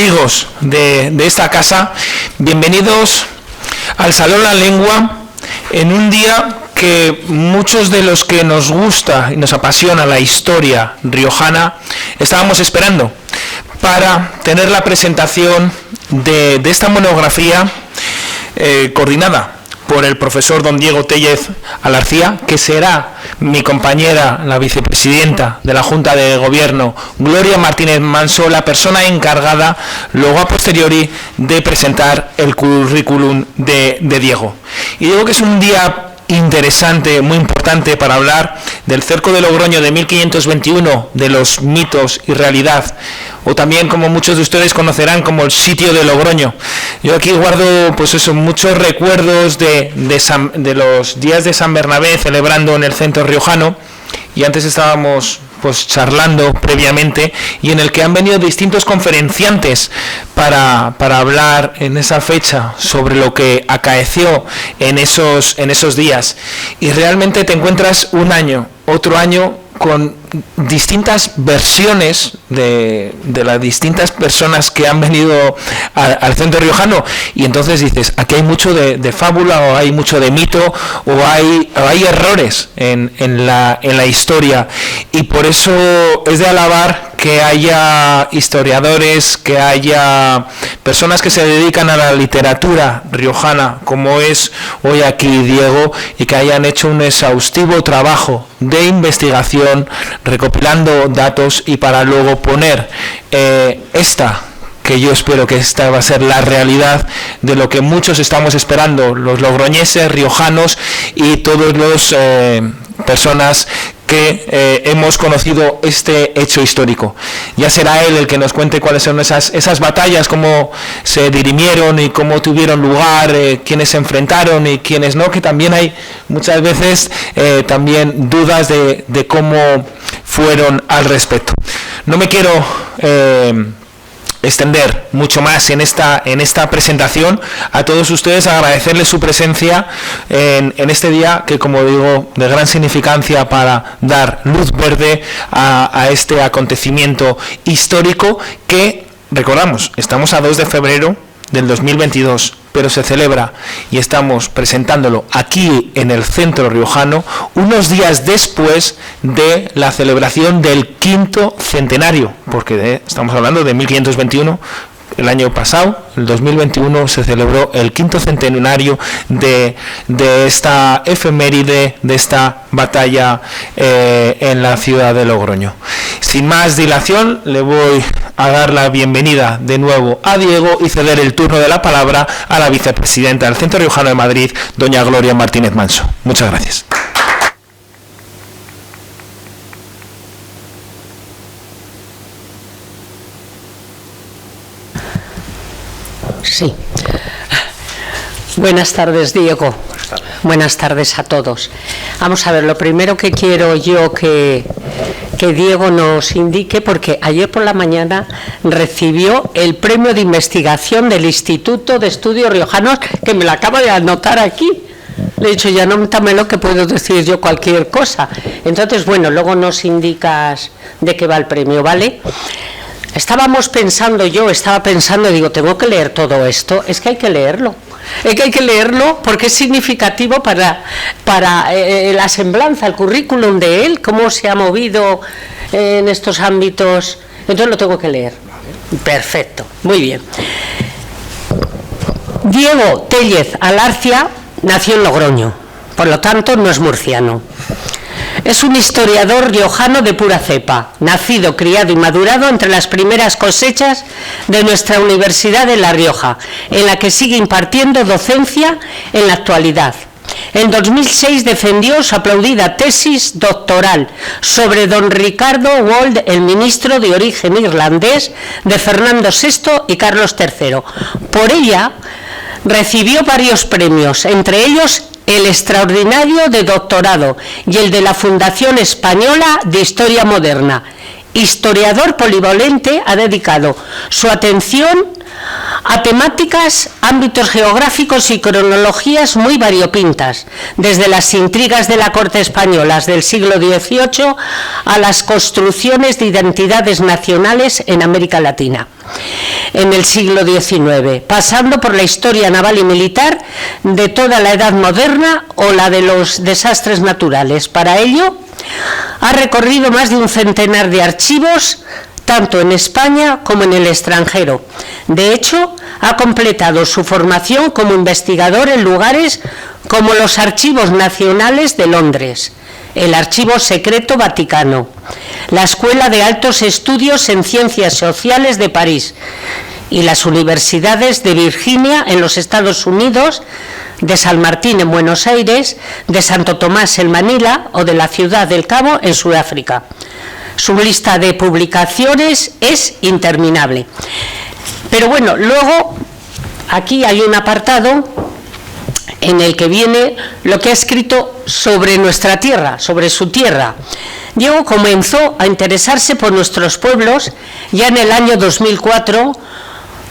amigos de esta casa, bienvenidos al Salón La Lengua en un día que muchos de los que nos gusta y nos apasiona la historia riojana estábamos esperando para tener la presentación de esta monografía coordinada por el profesor don Diego Tellez Alarcía, que será mi compañera, la vicepresidenta de la Junta de Gobierno, Gloria Martínez Manso, la persona encargada, luego a posteriori, de presentar el currículum de Diego. Y digo que es un día interesante, muy importante para hablar del cerco de Logroño de 1521, de los mitos y realidad, o también, como muchos de ustedes conocerán, como el sitio de Logroño. Yo aquí guardo, pues eso, muchos recuerdos de los días de San Bernabé celebrando en el centro riojano, y antes estábamos pues charlando previamente, y en el que han venido distintos conferenciantes para hablar en esa fecha sobre lo que acaeció en esos días, y realmente te encuentras un año, otro año, con distintas versiones de las distintas personas que han venido al centro riojano, y entonces dices, aquí hay mucho de fábula, o hay mucho de mito, o hay errores en la historia, y por eso es de alabar que haya historiadores, que haya personas que se dedican a la literatura riojana, como es hoy aquí Diego, y que hayan hecho un exhaustivo trabajo de investigación, recopilando datos, y para luego poner que yo espero que esta va a ser la realidad de lo que muchos estamos esperando, los logroñeses, riojanos y todos los personas que hemos conocido este hecho histórico. Ya será él el que nos cuente cuáles son esas batallas, cómo se dirimieron y cómo tuvieron lugar, quiénes se enfrentaron y quiénes no, que también hay muchas veces también dudas de cómo fueron al respecto. No me quiero extender mucho más en esta presentación. A todos ustedes agradecerles su presencia en este día, que, como digo, de gran significancia para dar luz verde a este acontecimiento histórico que, recordamos, estamos a 2 de febrero del 2022, pero se celebra y estamos presentándolo aquí en el centro riojano unos días después de la celebración del 5º centenario, porque estamos hablando de 1521, el año pasado, el 2021, se celebró el 5º centenario de esta efeméride, de esta batalla en la ciudad de Logroño. Sin más dilación, le voy a dar la bienvenida de nuevo a Diego y ceder el turno de la palabra a la vicepresidenta del Centro Riojano de Madrid, doña Gloria Martínez Manso. Muchas gracias. Sí. Buenas tardes, Diego. Buenas tardes a todos. Vamos a ver, lo primero que quiero yo que Diego nos indique, porque ayer por la mañana recibió el premio de investigación del Instituto de Estudios Riojanos, que me lo acabo de anotar aquí. Le he dicho, ya anótamelo, que puedo decir yo cualquier cosa. Entonces, bueno, luego nos indicas de qué va el premio, ¿vale? Estaba pensando, digo, tengo que leer todo esto. Es que hay que leerlo. Porque es significativo para la semblanza, el currículum de él, cómo se ha movido en estos ámbitos. Entonces lo tengo que leer. Perfecto, muy bien. Diego Tellez Alarcía nació en Logroño, por lo tanto no es murciano. Es un historiador riojano de pura cepa, nacido, criado y madurado entre las primeras cosechas de nuestra Universidad de La Rioja, en la que sigue impartiendo docencia en la actualidad. En 2006 defendió su aplaudida tesis doctoral sobre don Ricardo Wold, el ministro de origen irlandés de Fernando VI y Carlos III. Por ella recibió varios premios, entre ellos el extraordinario de doctorado y el de la Fundación Española de Historia Moderna, historiador polivalente, ha dedicado su atención a temáticas, ámbitos geográficos y cronologías muy variopintas, desde las intrigas de la corte española del siglo XVIII a las construcciones de identidades nacionales en América Latina en el siglo XIX, pasando por la historia naval y militar de toda la Edad Moderna o la de los desastres naturales. Para ello, ha recorrido más de un centenar de archivos, tanto en España como en el extranjero. De hecho, ha completado su formación como investigador en lugares como los Archivos Nacionales de Londres, el Archivo Secreto Vaticano, la Escuela de Altos Estudios en Ciencias Sociales de París y las universidades de Virginia en los Estados Unidos, de San Martín en Buenos Aires, de Santo Tomás en Manila o de la Ciudad del Cabo en Sudáfrica. Su lista de publicaciones es interminable. Pero bueno, luego aquí hay un apartado en el que viene lo que ha escrito sobre nuestra tierra, sobre su tierra. Diego comenzó a interesarse por nuestros pueblos ya en el año 2004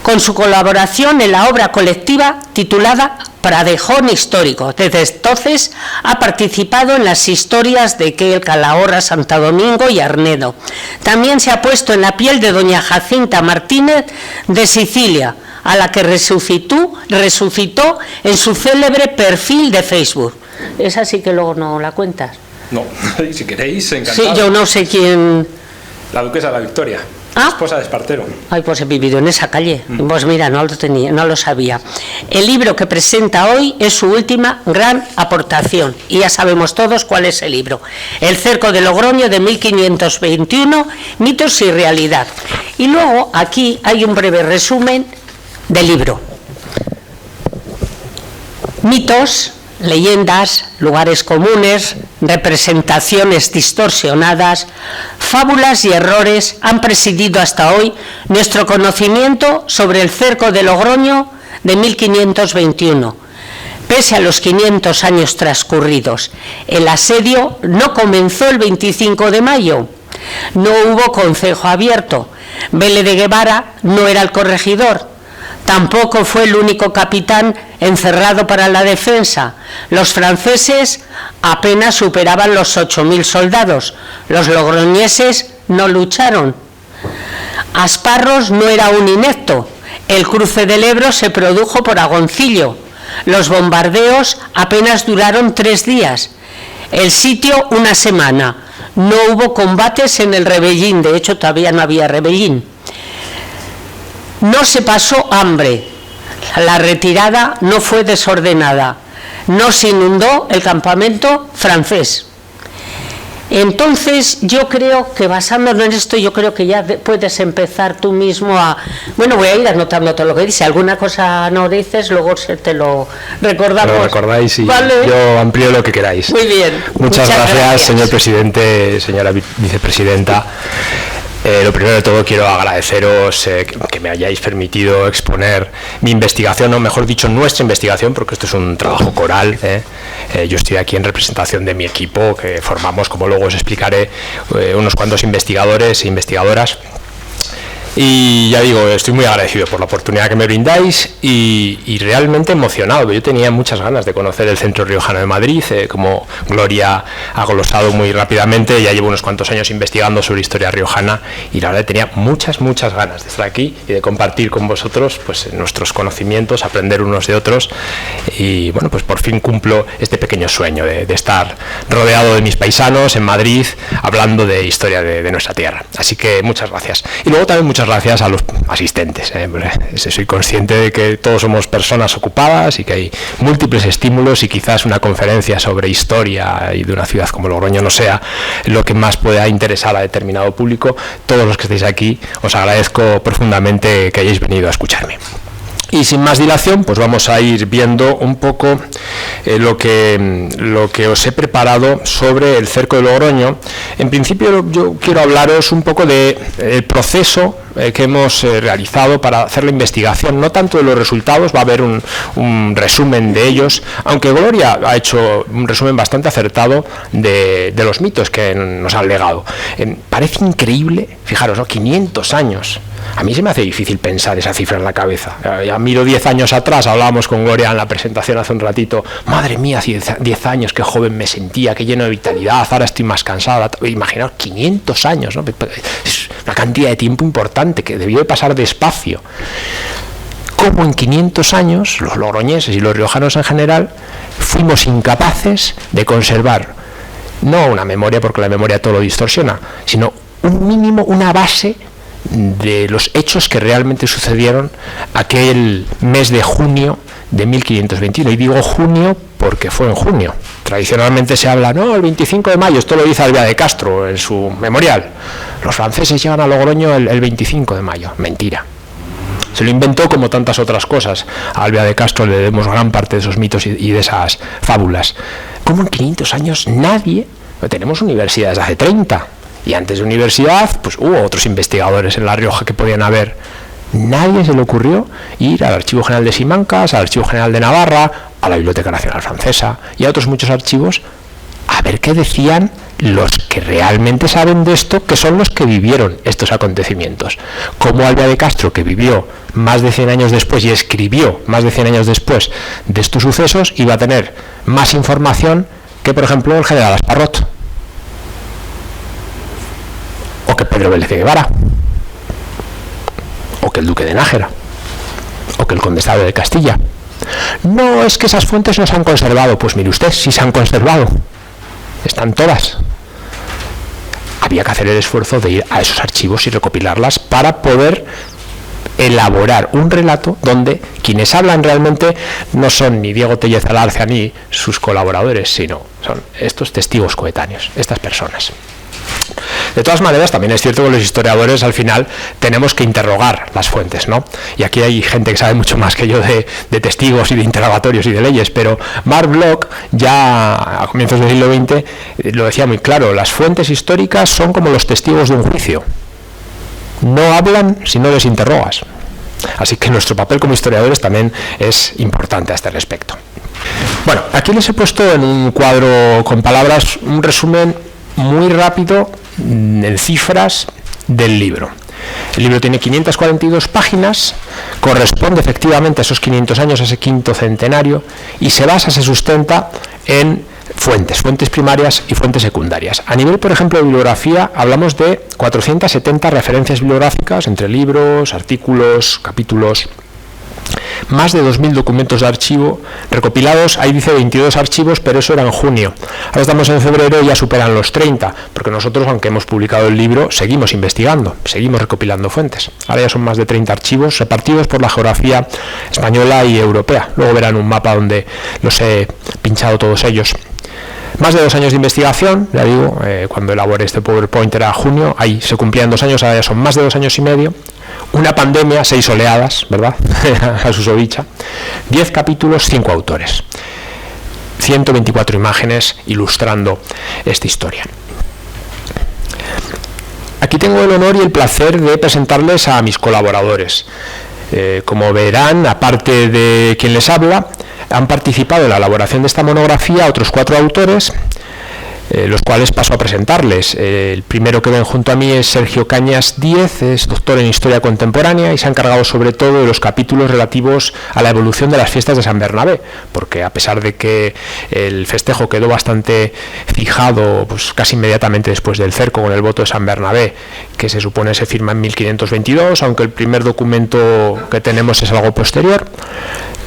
con su colaboración en la obra colectiva titulada Pradejón Histórico. Desde entonces ha participado en las historias de Quel, Calahorra, Santo Domingo y Arnedo. También se ha puesto en la piel de doña Jacinta Martínez de Sicilia, a la que resucitó en su célebre perfil de Facebook. Esa sí que luego no la cuentas. No, si queréis, encantado. Sí, yo no sé quién... La duquesa de la Victoria, esposa de Espartero. Ay, pues he vivido en esa calle. Pues mira, no lo sabía. El libro que presenta hoy es su última gran aportación, y ya sabemos todos cuál es el libro. El cerco de Logroño de 1521, mitos y realidad. Y luego aquí hay un breve resumen del libro. Mitos, leyendas, lugares comunes, representaciones distorsionadas, fábulas y errores han presidido hasta hoy nuestro conocimiento sobre el cerco de Logroño de 1521. Pese a los 500 años transcurridos, el asedio no comenzó el 25 de mayo. No hubo concejo abierto. Vélez de Guevara no era el corregidor. Tampoco fue el único capitán encerrado para la defensa. Los franceses apenas superaban los 8.000 soldados. Los logroñeses no lucharon. Asparros no era un inepto. El cruce del Ebro se produjo por Agoncillo. Los bombardeos apenas duraron 3 días. El sitio una semana. No hubo combates en el Rebellín. De hecho, todavía no había Rebellín. No se pasó hambre, la retirada no fue desordenada, no se inundó el campamento francés. Entonces yo creo que basándonos en esto, yo creo que ya puedes empezar tú mismo a... Bueno, voy a ir anotando todo lo que dice, alguna cosa no dices, luego te lo recordamos. Lo recordáis y ¿vale? Yo amplío lo que queráis. Muy bien. Muchas gracias, señor presidente, señora vicepresidenta. Lo primero de todo quiero agradeceros que me hayáis permitido exponer mi investigación, o mejor dicho, nuestra investigación, porque esto es un trabajo coral. Yo estoy aquí en representación de mi equipo, que formamos, como luego os explicaré, unos cuantos investigadores e investigadoras. Y ya digo, estoy muy agradecido por la oportunidad que me brindáis y realmente emocionado. Yo tenía muchas ganas de conocer el Centro Riojano de Madrid, como Gloria ha glosado muy rápidamente. Ya llevo unos cuantos años investigando sobre historia riojana y la verdad tenía muchas ganas de estar aquí y de compartir con vosotros pues nuestros conocimientos, aprender unos de otros. Y bueno, pues por fin cumplo este pequeño sueño de estar rodeado de mis paisanos en Madrid, hablando de historia de nuestra tierra. Así que muchas gracias. Y luego también muchas gracias a los asistentes. Soy consciente de que todos somos personas ocupadas y que hay múltiples estímulos, y quizás una conferencia sobre historia y de una ciudad como Logroño no sea lo que más pueda interesar a determinado público. Todos los que estáis aquí, os agradezco profundamente que hayáis venido a escucharme. Y sin más dilación, pues vamos a ir viendo un poco lo que os he preparado sobre el cerco de Logroño. En principio yo quiero hablaros un poco del proceso que hemos realizado para hacer la investigación, no tanto de los resultados, va a haber un resumen de ellos, aunque Gloria ha hecho un resumen bastante acertado de los mitos que nos han legado. Parece increíble, fijaros, ¿no? 500 años. A mí se me hace difícil pensar esa cifra en la cabeza. Ya miro 10 años atrás, hablábamos con Gloria en la presentación hace un ratito, madre mía, hace 10 años, qué joven me sentía, qué lleno de vitalidad, ahora estoy más cansada. Imaginaos, 500 años, ¿no? Es una cantidad de tiempo importante que debió de pasar despacio. ¿Cómo en 500 años, los logroñeses y los riojanos en general, fuimos incapaces de conservar, no una memoria, porque la memoria todo lo distorsiona, sino un mínimo, una base de los hechos que realmente sucedieron aquel mes de junio de 1521? Y digo junio porque fue en junio. Tradicionalmente se habla, no, el 25 de mayo, esto lo dice Alvea de Castro en su memorial. Los franceses llegan a Logroño el 25 de mayo. Mentira. Se lo inventó como tantas otras cosas. A Alvea de Castro le debemos gran parte de esos mitos y de esas fábulas. ¿Cómo en 500 años nadie? Tenemos universidades de hace 30. Y antes de universidad, pues hubo otros investigadores en La Rioja que podían haber. Nadie se le ocurrió ir al Archivo General de Simancas, al Archivo General de Navarra, a la Biblioteca Nacional Francesa y a otros muchos archivos, a ver qué decían los que realmente saben de esto, que son los que vivieron estos acontecimientos. Como Alvea de Castro, que vivió más de 100 años después y escribió más de 100 años después de estos sucesos, iba a tener más información que, por ejemplo, el general Asparrot, o que Pedro Vélez de Guevara, o que el duque de Nájera, o que el condestado de Castilla. No, es que esas fuentes no se han conservado. Pues mire usted, sí se han conservado, están todas. Había que hacer el esfuerzo de ir a esos archivos y recopilarlas para poder elaborar un relato donde quienes hablan realmente no son ni Diego Tellez Alarcia ni sus colaboradores, sino son estos testigos coetáneos, estas personas. De todas maneras, también es cierto que los historiadores al final tenemos que interrogar las fuentes, ¿no? Y aquí hay gente que sabe mucho más que yo de testigos y de interrogatorios y de leyes, pero Mark Bloch ya a comienzos del siglo XX lo decía muy claro: las fuentes históricas son como los testigos de un juicio, no hablan si no les interrogas. Así que nuestro papel como historiadores también es importante a este respecto. Bueno, aquí les he puesto en un cuadro con palabras un resumen muy rápido en cifras del libro. El libro tiene 542 páginas, corresponde efectivamente a esos 500 años, a ese quinto centenario, y se sustenta en fuentes primarias y fuentes secundarias. A nivel, por ejemplo, de bibliografía, hablamos de 470 referencias bibliográficas entre libros, artículos, capítulos. Más de 2.000 documentos de archivo recopilados. Ahí dice 22 archivos, pero eso era en junio. Ahora estamos en febrero y ya superan los 30, porque nosotros, aunque hemos publicado el libro, seguimos investigando, seguimos recopilando fuentes. Ahora ya son más de 30 archivos repartidos por la geografía española y europea. Luego verán un mapa donde los he pinchado todos ellos. Más de 2 años de investigación, ya digo, cuando elaboré este PowerPoint era junio, ahí se cumplían 2 años, ahora ya son más de 2 años y medio. Una pandemia, 6 oleadas, ¿verdad? A susodicha. 10 capítulos, 5 autores. 124 imágenes ilustrando esta historia. Aquí tengo el honor y el placer de presentarles a mis colaboradores. Como verán, aparte de quien les habla, han participado en la elaboración de esta monografía otros 4 autores, los cuales paso a presentarles. El primero que ven junto a mí es Sergio Cañas Díez, es doctor en Historia Contemporánea y se ha encargado sobre todo de los capítulos relativos a la evolución de las fiestas de San Bernabé, porque a pesar de que el festejo quedó bastante fijado pues casi inmediatamente después del cerco con el voto de San Bernabé, que se supone se firma en 1522, aunque el primer documento que tenemos es algo posterior,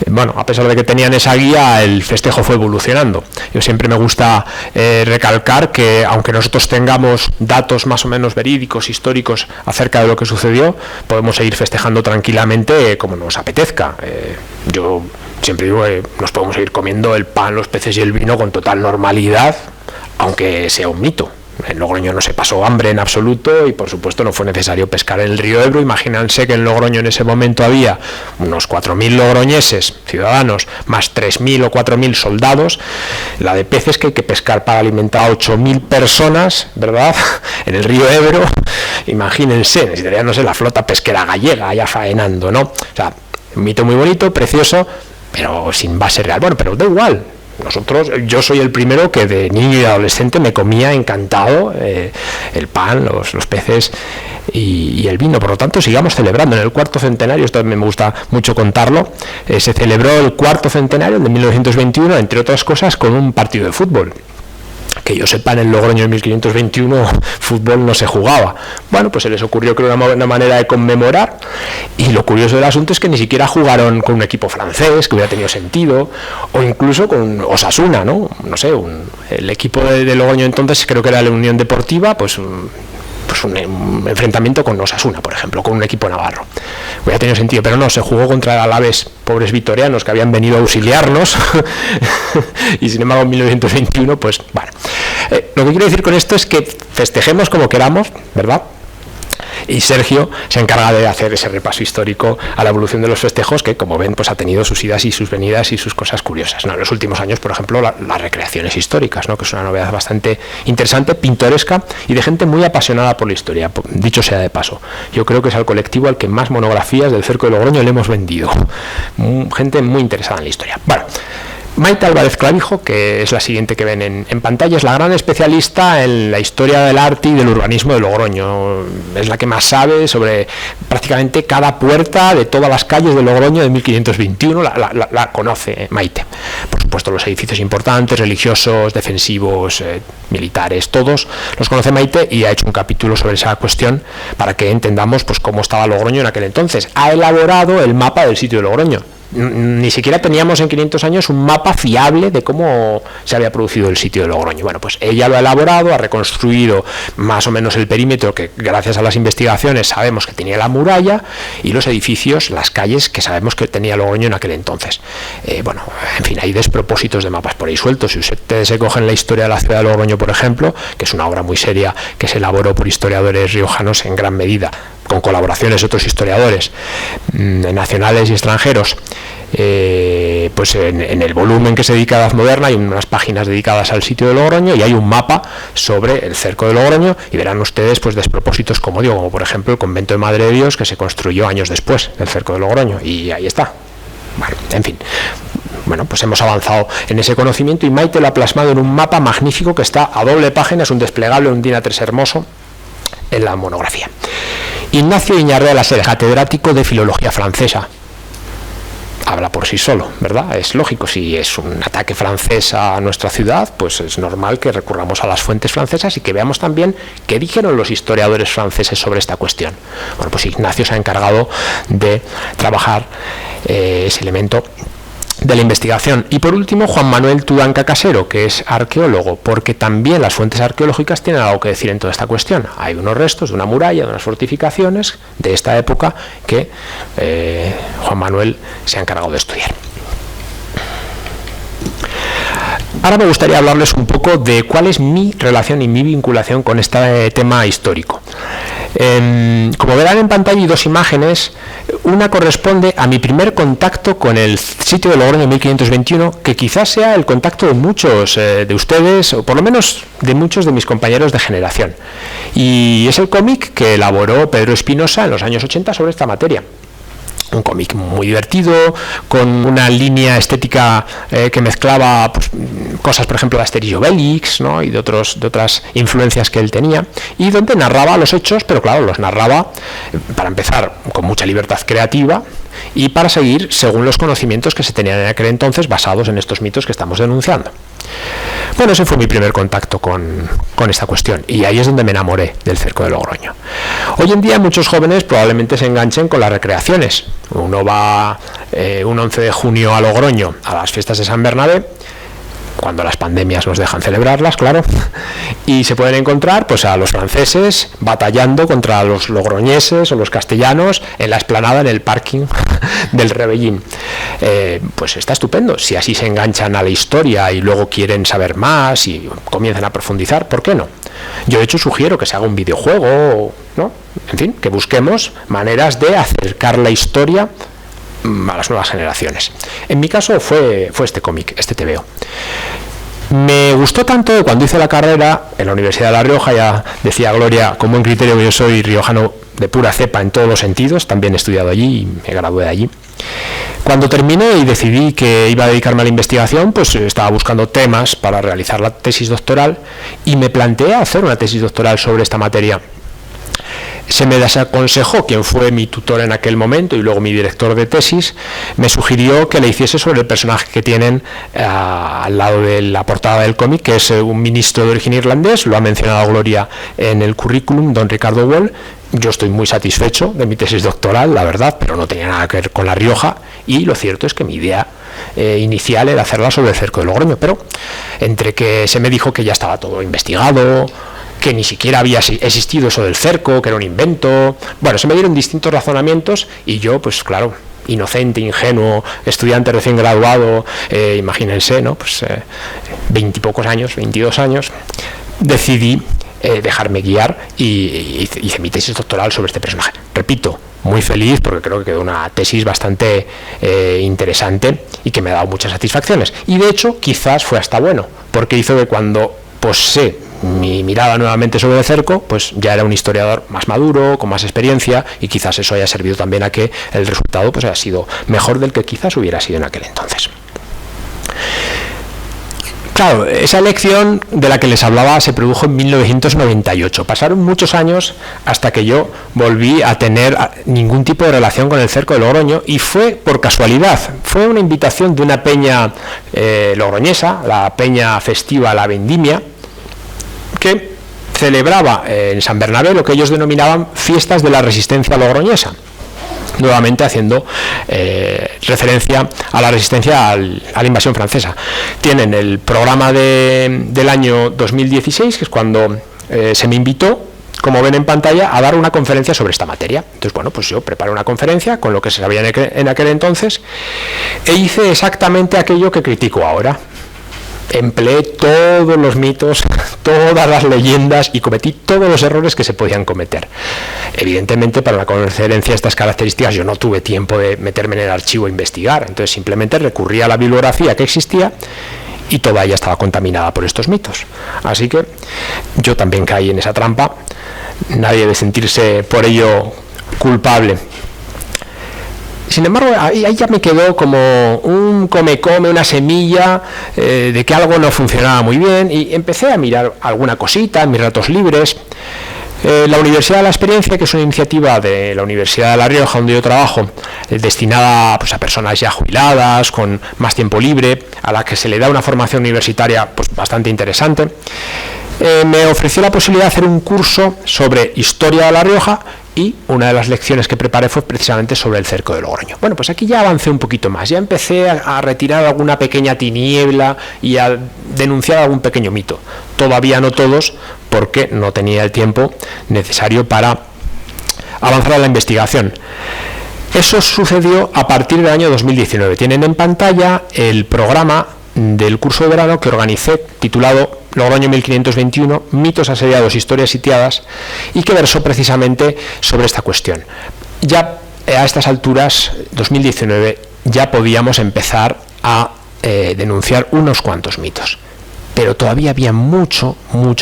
bueno, a pesar de que tenían esa guía, el festejo fue evolucionando. Yo siempre me gusta recalcar que, aunque nosotros tengamos datos más o menos verídicos, históricos, acerca de lo que sucedió, podemos seguir festejando tranquilamente como nos apetezca. Yo siempre digo que nos podemos seguir comiendo el pan, los peces y el vino con total normalidad, aunque sea un mito. En Logroño no se pasó hambre en absoluto y por supuesto no fue necesario pescar en el río Ebro. Imagínense que en Logroño en ese momento había unos 4.000 logroñeses, ciudadanos, más 3.000 o 4.000 soldados. La de peces que hay que pescar para alimentar a 8.000 personas, ¿verdad? En el río Ebro, imagínense, necesitaría, no sé, la flota pesquera gallega allá faenando, ¿no? O sea, un mito muy bonito, precioso, pero sin base real. Bueno, pero da igual. Yo soy el primero que de niño y adolescente me comía encantado el pan, los peces y el vino. Por lo tanto, sigamos celebrando. En el cuarto centenario, esto me gusta mucho contarlo, se celebró el cuarto centenario de 1921, entre otras cosas, con un partido de fútbol. Que yo sepa, en el Logroño de 1521 fútbol no se jugaba. Bueno, pues se les ocurrió que era una manera de conmemorar, y lo curioso del asunto es que ni siquiera jugaron con un equipo francés, que hubiera tenido sentido, o incluso con Osasuna, ¿no? No sé, el equipo de Logroño entonces creo que era la Unión Deportiva, pues un enfrentamiento con Osasuna, por ejemplo, con un equipo navarro. Hubiera tenido sentido, pero no, se jugó contra el Alavés, pobres vitorianos que habían venido a auxiliarnos, y sin embargo en 1921, pues bueno. Lo que quiero decir con esto es que festejemos como queramos, ¿verdad? Y Sergio se encarga de hacer ese repaso histórico a la evolución de los festejos, que como ven pues ha tenido sus idas y sus venidas y sus cosas curiosas, ¿no? En los últimos años, por ejemplo, las recreaciones históricas, ¿no? Que es una novedad bastante interesante, pintoresca y de gente muy apasionada por la historia, dicho sea de paso. Yo creo que es al colectivo al que más monografías del Cerco de Logroño le hemos vendido. Gente muy interesada en la historia. Bueno, Maite Álvarez Clavijo, que es la siguiente que ven en pantalla, es la gran especialista en la historia del arte y del urbanismo de Logroño. Es la que más sabe sobre prácticamente cada puerta de todas las calles de Logroño de 1521, la conoce Maite. Por supuesto, los edificios importantes, religiosos, defensivos, militares, todos los conoce Maite, y ha hecho un capítulo sobre esa cuestión para que entendamos pues cómo estaba Logroño en aquel entonces. Ha elaborado el mapa del sitio de Logroño. Ni siquiera teníamos en 500 años un mapa fiable de cómo se había producido el sitio de Logroño. Bueno, pues ella lo ha elaborado, ha reconstruido más o menos el perímetro que gracias a las investigaciones sabemos que tenía la muralla, y los edificios, las calles que sabemos que tenía Logroño en aquel entonces. Bueno, en fin, hay despropósitos de mapas por ahí sueltos. Si ustedes se cogen la historia de la ciudad de Logroño, por ejemplo, que es una obra muy seria que se elaboró por historiadores riojanos en gran medida, con colaboraciones de otros historiadores nacionales y extranjeros, pues en el volumen que se dedica a la Edad Moderna hay unas páginas dedicadas al sitio de Logroño, y hay un mapa sobre el cerco de Logroño, y verán ustedes pues despropósitos, como digo, como por ejemplo el convento de Madre de Dios, que se construyó años después del cerco de Logroño, y ahí está. Bueno, en fin. Bueno, pues hemos avanzado en ese conocimiento, y Maite lo ha plasmado en un mapa magnífico que está a doble página, es un desplegable, un DIN A3 hermoso, en la monografía. Ignacio Iñarrea Lasera, catedrático de Filología Francesa. Habla por sí solo, ¿verdad? Es lógico, si es un ataque francés a nuestra ciudad, pues es normal que recurramos a las fuentes francesas y que veamos también qué dijeron los historiadores franceses sobre esta cuestión. Bueno, pues Ignacio se ha encargado de trabajar ese elemento de la investigación. Y por último, Juan Manuel Tudanca Casero, que es arqueólogo, porque también las fuentes arqueológicas tienen algo que decir en toda esta cuestión. Hay unos restos de una muralla, de unas fortificaciones de esta época que Juan Manuel se ha encargado de estudiar. Ahora me gustaría hablarles un poco de cuál es mi relación y mi vinculación con este tema histórico. Como verán en pantalla hay dos imágenes. Una corresponde a mi primer contacto con el sitio de Logroño en 1521, que quizás sea el contacto de muchos de ustedes, o por lo menos de muchos de mis compañeros de generación. Y es el cómic que elaboró Pedro Espinosa en los años 80 sobre esta materia. Un cómic muy divertido, con una línea estética que mezclaba pues, cosas, por ejemplo, de Asterix y Obelix, ¿no? Y de otras influencias que él tenía, y donde narraba los hechos, pero claro, los narraba, para empezar, con mucha libertad creativa, y para seguir según los conocimientos que se tenían en aquel entonces, basados en estos mitos que estamos denunciando. Bueno, ese fue mi primer contacto con esta cuestión, y ahí es donde me enamoré del cerco de Logroño. Hoy en día muchos jóvenes probablemente se enganchen con las recreaciones. Uno va un 11 de junio a Logroño a las fiestas de San Bernabé, cuando las pandemias nos dejan celebrarlas, claro, y se pueden encontrar pues a los franceses batallando contra los logroñeses o los castellanos en la explanada, en el parking del Rebellín. Pues está estupendo. Si así se enganchan a la historia y luego quieren saber más y comienzan a profundizar, ¿por qué no? Yo de hecho sugiero que se haga un videojuego, ¿no? En fin, que busquemos maneras de acercar la historia a las nuevas generaciones. En mi caso fue este cómic, este TVO. Me gustó tanto que cuando hice la carrera en la Universidad de La Rioja, ya decía Gloria, con buen criterio, que yo soy riojano de pura cepa en todos los sentidos, también he estudiado allí y me gradué de allí. Cuando terminé y decidí que iba a dedicarme a la investigación, pues estaba buscando temas para realizar la tesis doctoral y me planteé hacer una tesis doctoral sobre esta materia. Se me desaconsejó quien fue mi tutor en aquel momento y luego mi director de tesis, me sugirió que le hiciese sobre el personaje que tienen al lado de la portada del cómic, que es un ministro de origen irlandés, lo ha mencionado Gloria en el currículum, don Ricardo Wall. Yo estoy muy satisfecho de mi tesis doctoral, la verdad, pero no tenía nada que ver con La Rioja, y lo cierto es que mi idea inicial era hacerla sobre el cerco de Logroño, pero entre que se me dijo que ya estaba todo investigado, que ni siquiera había existido eso del cerco, que era un invento. Bueno, se me dieron distintos razonamientos y yo, pues claro, inocente, ingenuo, estudiante recién graduado, imagínense, ¿no? Pues 20 y pocos años, 22 años, decidí dejarme guiar y hice mi tesis doctoral sobre este personaje. Repito, muy feliz porque creo que quedó una tesis bastante interesante y que me ha dado muchas satisfacciones. Y de hecho, quizás fue hasta bueno, porque hizo que cuando posee mi mirada nuevamente sobre el cerco, pues ya era un historiador más maduro, con más experiencia, y quizás eso haya servido también a que el resultado pues haya sido mejor del que quizás hubiera sido en aquel entonces. Claro, esa elección de la que les hablaba se produjo en 1998. Pasaron muchos años hasta que yo volví a tener ningún tipo de relación con el cerco de Logroño, y fue por casualidad. Fue una invitación de una peña logroñesa, la peña festiva La Vendimia, que celebraba en San Bernabé lo que ellos denominaban fiestas de la resistencia logroñesa, nuevamente haciendo referencia a la resistencia a la invasión francesa. Tienen el programa del año 2016, que es cuando se me invitó, como ven en pantalla, a dar una conferencia sobre esta materia. Entonces, bueno, pues yo preparé una conferencia con lo que se sabía en aquel entonces e hice exactamente aquello que critico ahora. Empleé todos los mitos, todas las leyendas y cometí todos los errores que se podían cometer. Evidentemente, para una conferencia de estas características yo no tuve tiempo de meterme en el archivo e investigar, entonces simplemente recurrí a la bibliografía que existía y toda ella estaba contaminada por estos mitos. Así que yo también caí en esa trampa, nadie debe sentirse por ello culpable. Sin embargo, ahí ya me quedó como un come-come, una semilla de que algo no funcionaba muy bien, y empecé a mirar alguna cosita en mis ratos libres. La Universidad de la Experiencia, que es una iniciativa de la Universidad de La Rioja, donde yo trabajo, destinada pues, a personas ya jubiladas, con más tiempo libre, a la que se le da una formación universitaria pues, bastante interesante, me ofreció la posibilidad de hacer un curso sobre historia de La Rioja, y una de las lecciones que preparé fue precisamente sobre el cerco de Logroño. Bueno, pues aquí ya avancé un poquito más, ya empecé a retirar alguna pequeña tiniebla y a denunciar algún pequeño mito. Todavía no todos, porque no tenía el tiempo necesario para avanzar a la investigación. Eso sucedió a partir del año 2019. Tienen en pantalla el programa del curso de verano que organicé, titulado Logroño 1521, mitos asediados, historias sitiadas, y que versó precisamente sobre esta cuestión. Ya a estas alturas, 2019, ya podíamos empezar a denunciar unos cuantos mitos, pero todavía había mucho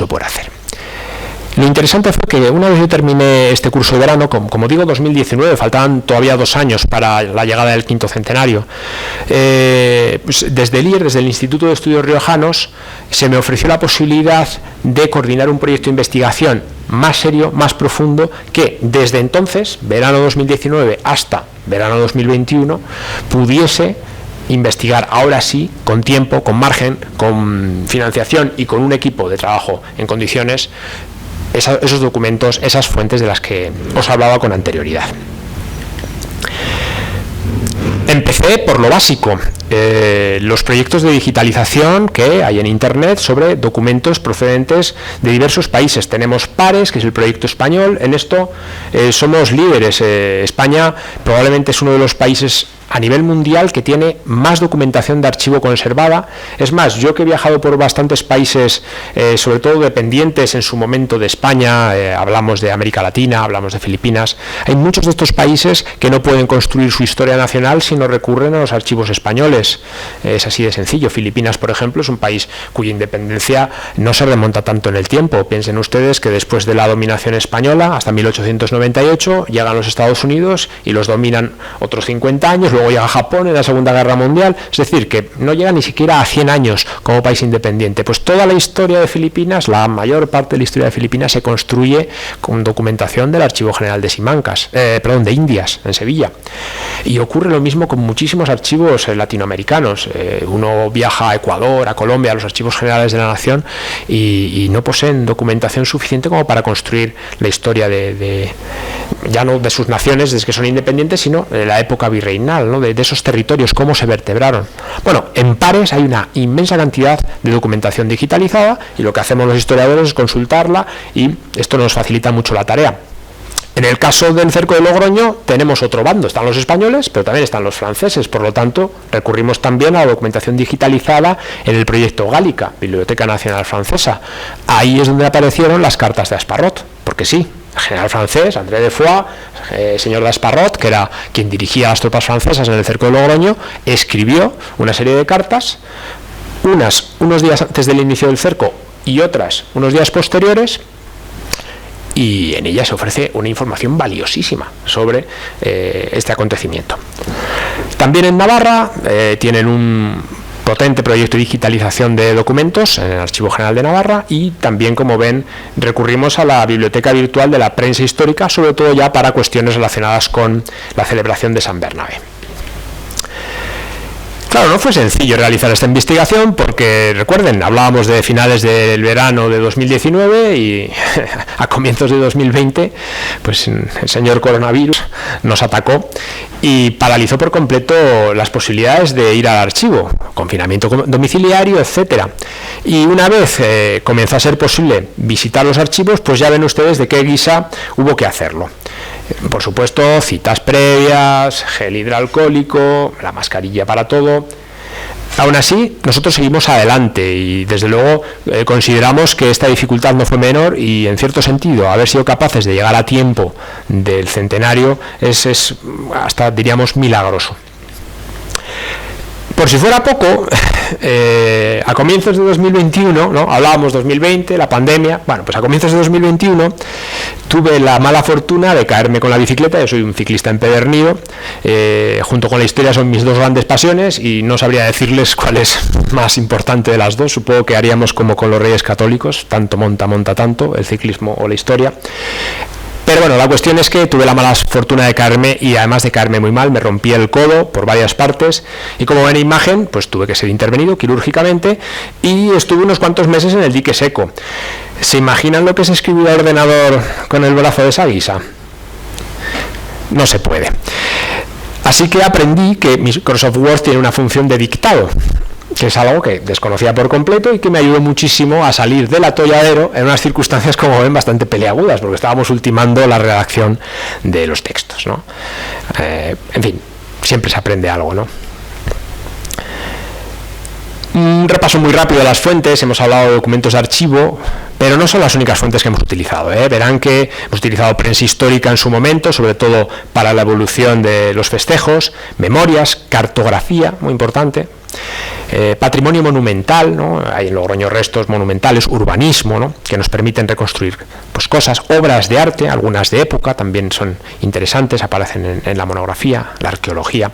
por hacer. Lo interesante fue que una vez yo terminé este curso de verano, como digo, 2019, faltaban todavía 2 años para la llegada del 5º centenario, pues desde el IER, desde el Instituto de Estudios Riojanos, se me ofreció la posibilidad de coordinar un proyecto de investigación más serio, más profundo, que desde entonces, verano 2019 hasta verano 2021, pudiese investigar ahora sí, con tiempo, con margen, con financiación y con un equipo de trabajo en condiciones, esos documentos, esas fuentes de las que os hablaba con anterioridad. Empecé por lo básico. los proyectos de digitalización que hay en Internet sobre documentos procedentes de diversos países. Tenemos PARES, que es el proyecto español. En esto somos líderes. España probablemente es uno de los países a nivel mundial que tiene más documentación de archivo conservada. Es más, yo que he viajado por bastantes países, sobre todo dependientes en su momento de España, hablamos de América Latina, hablamos de Filipinas, hay muchos de estos países que no pueden construir su historia nacional si no recurren a los archivos españoles. Es así de sencillo. Filipinas, por ejemplo, es un país cuya independencia no se remonta tanto en el tiempo. Piensen ustedes que después de la dominación española, hasta 1898, llegan los Estados Unidos y los dominan otros 50 años, luego llega Japón en la Segunda Guerra Mundial, es decir, que no llega ni siquiera a 100 años como país independiente. Pues toda la historia de Filipinas, la mayor parte de la historia de Filipinas se construye con documentación del Archivo General de Simancas, de Indias, en Sevilla. Y ocurre lo mismo con muchísimos archivos latinoamericanos. Uno viaja a Ecuador, a Colombia, a los archivos generales de la nación y no poseen documentación suficiente como para construir la historia ya no de sus naciones desde que son independientes, sino de la época virreinal, ¿no? de esos territorios, cómo se vertebraron. Bueno, en PARES hay una inmensa cantidad de documentación digitalizada y lo que hacemos los historiadores es consultarla y esto nos facilita mucho la tarea. En el caso del cerco de Logroño tenemos otro bando, están los españoles, pero también están los franceses, por lo tanto recurrimos también a la documentación digitalizada en el proyecto Gálica, Biblioteca Nacional Francesa. Ahí es donde aparecieron las cartas de Asparrot, porque sí, el general francés, André de Foix, señor de Asparrot, que era quien dirigía las tropas francesas en el cerco de Logroño, escribió una serie de cartas, unos días antes del inicio del cerco y otras unos días posteriores, y en ella se ofrece una información valiosísima sobre este acontecimiento. También en Navarra tienen un potente proyecto de digitalización de documentos en el Archivo General de Navarra y también, como ven, recurrimos a la biblioteca virtual de la prensa histórica, sobre todo ya para cuestiones relacionadas con la celebración de San Bernabé. Claro, no fue sencillo realizar esta investigación porque, recuerden, hablábamos de finales del verano de 2019 y a comienzos de 2020, pues el señor coronavirus nos atacó y paralizó por completo las posibilidades de ir al archivo, confinamiento domiciliario, etcétera. Y una vez comenzó a ser posible visitar los archivos, pues ya ven ustedes de qué guisa hubo que hacerlo. Por supuesto, citas previas, gel hidroalcohólico, la mascarilla para todo. Aún así, nosotros seguimos adelante y desde luego consideramos que esta dificultad no fue menor y, en cierto sentido, haber sido capaces de llegar a tiempo del centenario es hasta, diríamos, milagroso. Por si fuera poco, a comienzos de 2021, ¿no? Hablábamos 2020, la pandemia, bueno, pues a comienzos de 2021 tuve la mala fortuna de caerme con la bicicleta. Yo soy un ciclista empedernido, junto con la historia son mis dos grandes pasiones y no sabría decirles cuál es más importante de las dos. Supongo que haríamos como con los Reyes Católicos, tanto monta tanto, el ciclismo o la historia. Pero bueno, la cuestión es que tuve la mala fortuna de caerme y además de caerme muy mal, me rompí el codo por varias partes y, como ven en imagen, pues tuve que ser intervenido quirúrgicamente y estuve unos cuantos meses en el dique seco. ¿Se imaginan lo que es escribir al ordenador con el brazo de esa guisa? No se puede. Así que aprendí que Microsoft Word tiene una función de dictado, que es algo que desconocía por completo y que me ayudó muchísimo a salir del atolladero en unas circunstancias, como ven, bastante peleagudas, porque estábamos ultimando la redacción de los textos, ¿no? En fin, siempre se aprende algo, ¿no? Un repaso muy rápido de las fuentes. Hemos hablado de documentos de archivo, pero no son las únicas fuentes que hemos utilizado, Verán que hemos utilizado prensa histórica en su momento, sobre todo para la evolución de los festejos, memorias, cartografía, muy importante, patrimonio monumental, ¿no? Hay en Logroño restos monumentales, urbanismo, ¿no? Que nos permiten reconstruir pues cosas, obras de arte, algunas de época también son interesantes, aparecen en la monografía, la arqueología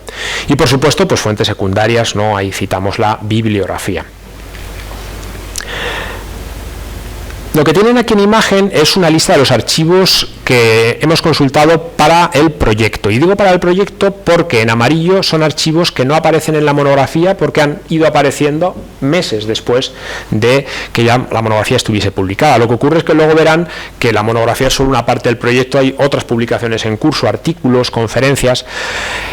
y, por supuesto, pues fuentes secundarias, ¿no? Ahí citamos la bibliografía. Lo que tienen aquí en imagen es una lista de los archivos que hemos consultado para el proyecto. Y digo para el proyecto porque en amarillo son archivos que no aparecen en la monografía porque han ido apareciendo meses después de que ya la monografía estuviese publicada. Lo que ocurre es que luego verán que la monografía es solo una parte del proyecto, hay otras publicaciones en curso, artículos, conferencias.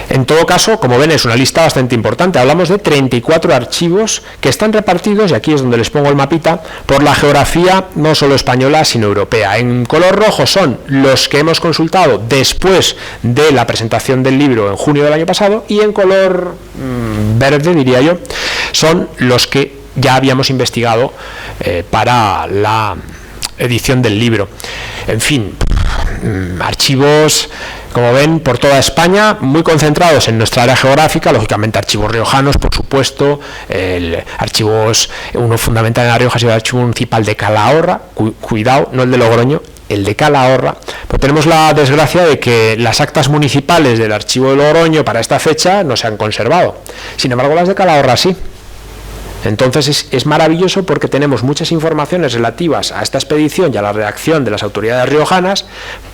En todo caso, como ven, es una lista bastante importante. Hablamos de 34 archivos que están repartidos, y aquí es donde les pongo el mapita, por la geografía no solo española, sino europea. En color rojo son los que hemos consultado después de la presentación del libro en junio del año pasado, y en color verde, diría yo, son los que ya habíamos investigado para la edición del libro. En fin, archivos, como ven, por toda España, muy concentrados en nuestra área geográfica, lógicamente archivos riojanos, por supuesto, archivos, uno fundamental en La Rioja ha sido el archivo municipal de Calahorra, cuidado, no el de Logroño, el de Calahorra, pues tenemos la desgracia de que las actas municipales del archivo de Logroño para esta fecha no se han conservado, sin embargo las de Calahorra sí. Entonces es maravilloso porque tenemos muchas informaciones relativas a esta expedición y a la reacción de las autoridades riojanas,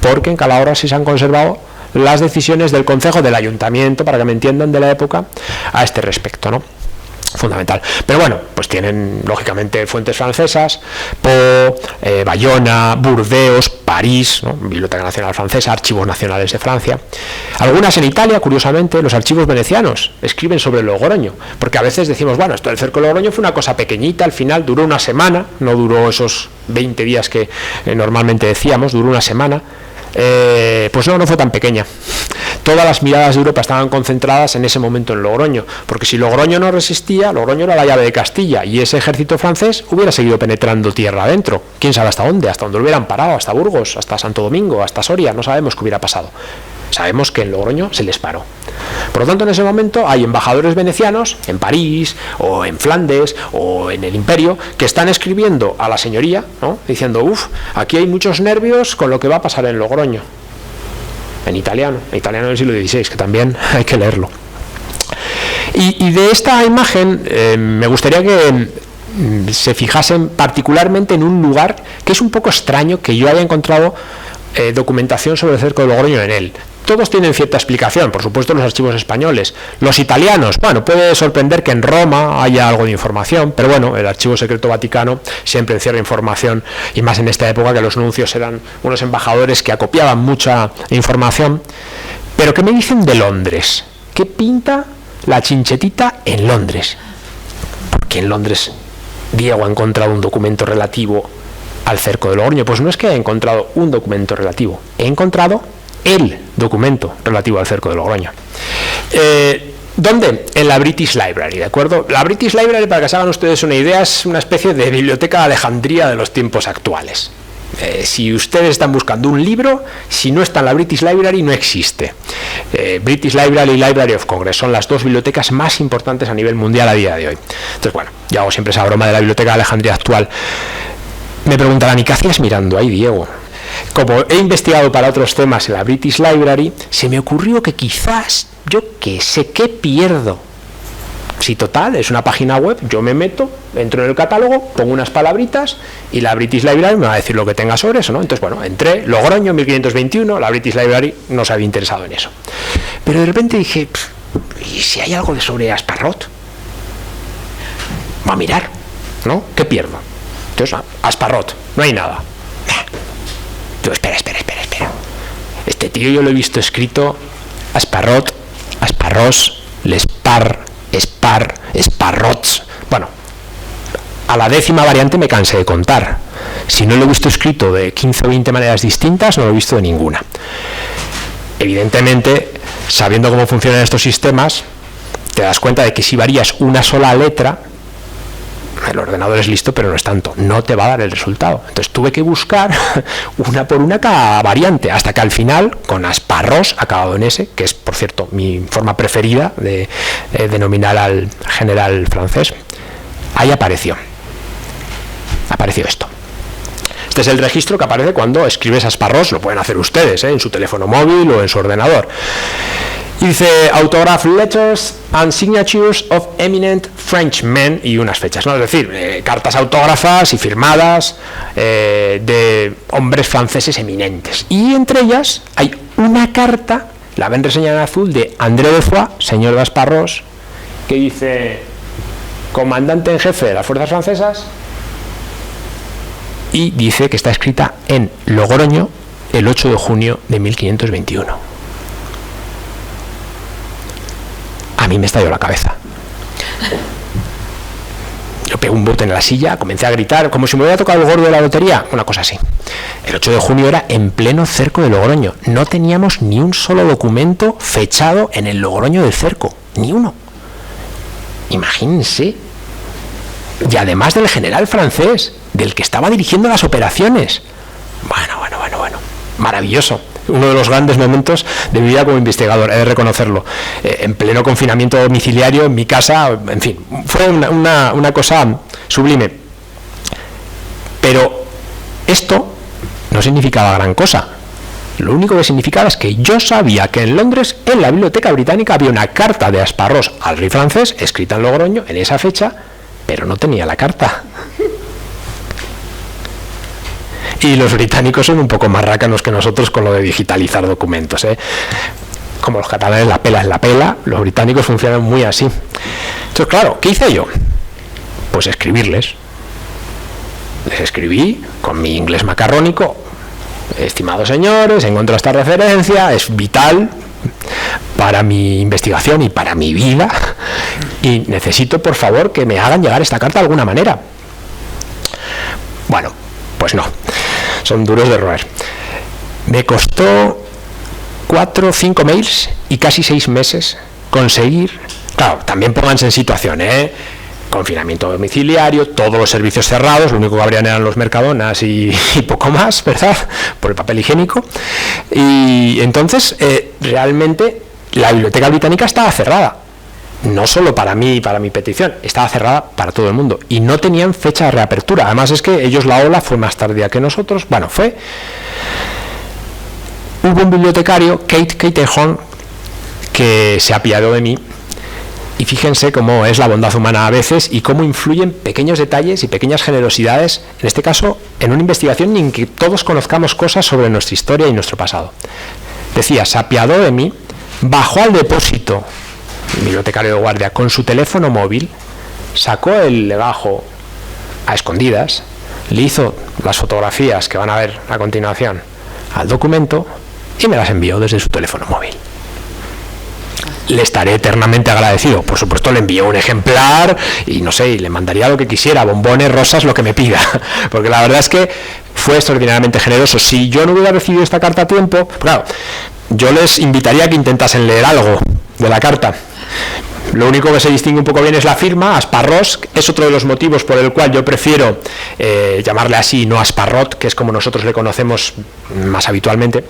porque en Calahorra sí se han conservado las decisiones del concejo, del ayuntamiento, para que me entiendan, de la época a este respecto, ¿no? Fundamental. Pero bueno, pues tienen lógicamente fuentes francesas, Pau, Bayona, Burdeos, París, ¿no? Biblioteca Nacional Francesa, Archivos Nacionales de Francia. Algunas en Italia, curiosamente, los archivos venecianos escriben sobre Logroño, porque a veces decimos, bueno, esto del cerco de Logroño fue una cosa pequeñita, al final duró una semana, no duró esos 20 días que normalmente decíamos, duró una semana. Pues no fue tan pequeña. Todas las miradas de Europa estaban concentradas en ese momento en Logroño, porque si Logroño no resistía, Logroño era la llave de Castilla y ese ejército francés hubiera seguido penetrando tierra adentro, quién sabe hasta dónde lo hubieran parado, hasta Burgos, hasta Santo Domingo, hasta Soria, no sabemos qué hubiera pasado. Sabemos que en Logroño se les paró. Por lo tanto, en ese momento hay embajadores venecianos en París o en Flandes o en el Imperio que están escribiendo a la señoría, ¿no? Diciendo, aquí hay muchos nervios con lo que va a pasar en Logroño. En italiano del siglo XVI, que también hay que leerlo. Y de esta imagen me gustaría que se fijasen particularmente en un lugar que es un poco extraño, que yo haya encontrado documentación sobre el cerco de Logroño en él. Todos tienen cierta explicación, por supuesto los archivos españoles. Los italianos, bueno, puede sorprender que en Roma haya algo de información, pero bueno, el Archivo Secreto Vaticano siempre encierra información, y más en esta época que los nuncios eran unos embajadores que acopiaban mucha información. Pero ¿qué me dicen de Londres? ¿Qué pinta la Chinchetita en Londres? Porque en Londres Diego ha encontrado un documento relativo al cerco de Logroño. Pues no es que haya encontrado un documento relativo, he encontrado el documento relativo al cerco de Logroño. ¿Dónde? En la British Library, ¿de acuerdo? La British Library, para que se hagan ustedes una idea, es una especie de biblioteca de Alejandría de los tiempos actuales. Si ustedes están buscando un libro, si no está en la British Library, no existe. British Library y Library of Congress son las dos bibliotecas más importantes a nivel mundial a día de hoy. Entonces, bueno, yo hago siempre esa broma de la biblioteca de Alejandría actual. Me preguntarán, ¿y qué hacías mirando ahí, Diego? Como he investigado para otros temas en la British Library, se me ocurrió que quizás, yo qué sé, ¿qué pierdo? Si total, es una página web, yo me meto, entro en el catálogo, pongo unas palabritas y la British Library me va a decir lo que tenga sobre eso, ¿no? Entonces, bueno, entré, Logroño, 1521, la British Library no se había interesado en eso. Pero de repente dije, ¿y si hay algo de sobre Asparrot? Va a mirar, ¿no? ¿Qué pierdo? Entonces, Asparrot, no hay nada. Yo, espera. Este tío yo lo he visto escrito Asparrot, Asparros, Lespar, Espar, Esparrots. Bueno, a la 10ª variante me cansé de contar. Si no lo he visto escrito de 15 o 20 maneras distintas, no lo he visto de ninguna. Evidentemente, sabiendo cómo funcionan estos sistemas, te das cuenta de que si varías una sola letra, el ordenador es listo, pero no es tanto, no te va a dar el resultado. Entonces tuve que buscar una por una cada variante, hasta que al final, con Asparros, acabado en S, que es, por cierto, mi forma preferida de denominar al general francés, ahí apareció esto. Este es el registro que aparece cuando escribes Asparros, lo pueden hacer ustedes, en su teléfono móvil o en su ordenador. Y dice autograph letters and signatures of eminent Frenchmen, y unas fechas, ¿no? Es decir, cartas autógrafas y firmadas de hombres franceses eminentes. Y entre ellas hay una carta, la ven reseñada en azul, de André de Foix, señor de Asparros, que dice: comandante en jefe de las fuerzas francesas, y dice que está escrita en Logroño el 8 de junio de 1521. A mí me estalló la cabeza. Yo pegué un bote en la silla, comencé a gritar, como si me hubiera tocado el gordo de la lotería, una cosa así. El 8 de junio era en pleno cerco de Logroño. No teníamos ni un solo documento fechado en el Logroño del cerco, ni uno. Imagínense. Y además del general francés, del que estaba dirigiendo las operaciones. Bueno. Maravilloso. Uno de los grandes momentos de mi vida como investigador, he de reconocerlo. En pleno confinamiento domiciliario, en mi casa, en fin, fue una cosa sublime. Pero esto no significaba gran cosa. Lo único que significaba es que yo sabía que en Londres, en la Biblioteca Británica, había una carta de Asparros al rey francés, escrita en Logroño, en esa fecha, pero no tenía la carta. Y los británicos son un poco más rácanos que nosotros con lo de digitalizar documentos, ¿eh? Como los catalanes, la pela es la pela, los británicos funcionan muy así. Entonces, claro, ¿qué hice yo? Pues escribirles. Les escribí con mi inglés macarrónico: estimados señores, encuentro esta referencia, es vital para mi investigación y para mi vida, y necesito, por favor, que me hagan llegar esta carta de alguna manera. Bueno, pues no, son duros de roer. Me costó 4 o 5 mails y casi 6 meses conseguir. Claro, también pónganse en situación, confinamiento domiciliario, todos los servicios cerrados, lo único que abrían eran los Mercadonas y poco más, ¿verdad?, por el papel higiénico. Y entonces, realmente, la Biblioteca Británica estaba cerrada. No solo para mí y para mi petición, estaba cerrada para todo el mundo. Y no tenían fecha de reapertura. Además es que ellos, la ola fue más tardía que nosotros. Bueno, hubo un bibliotecario, Kate Horn, que se apiadó de mí. Y fíjense cómo es la bondad humana a veces y cómo influyen pequeños detalles y pequeñas generosidades, en este caso, en una investigación en que todos conozcamos cosas sobre nuestra historia y nuestro pasado. Decía, se apiadó de mí, bajó al depósito, bibliotecario de guardia, con su teléfono móvil, sacó el legajo a escondidas, le hizo las fotografías que van a ver a continuación al documento y me las envió desde su teléfono móvil. Le estaré eternamente agradecido. Por supuesto, le envió un ejemplar y no sé, y le mandaría lo que quisiera, bombones, rosas, lo que me pida, porque la verdad es que fue extraordinariamente generoso. Si yo no hubiera recibido esta carta a tiempo, claro, yo les invitaría a que intentasen leer algo de la carta. Lo único que se distingue un poco bien es la firma, Asparros. Es otro de los motivos por el cual yo prefiero llamarle así, no Asparrot, que es como nosotros le conocemos más habitualmente,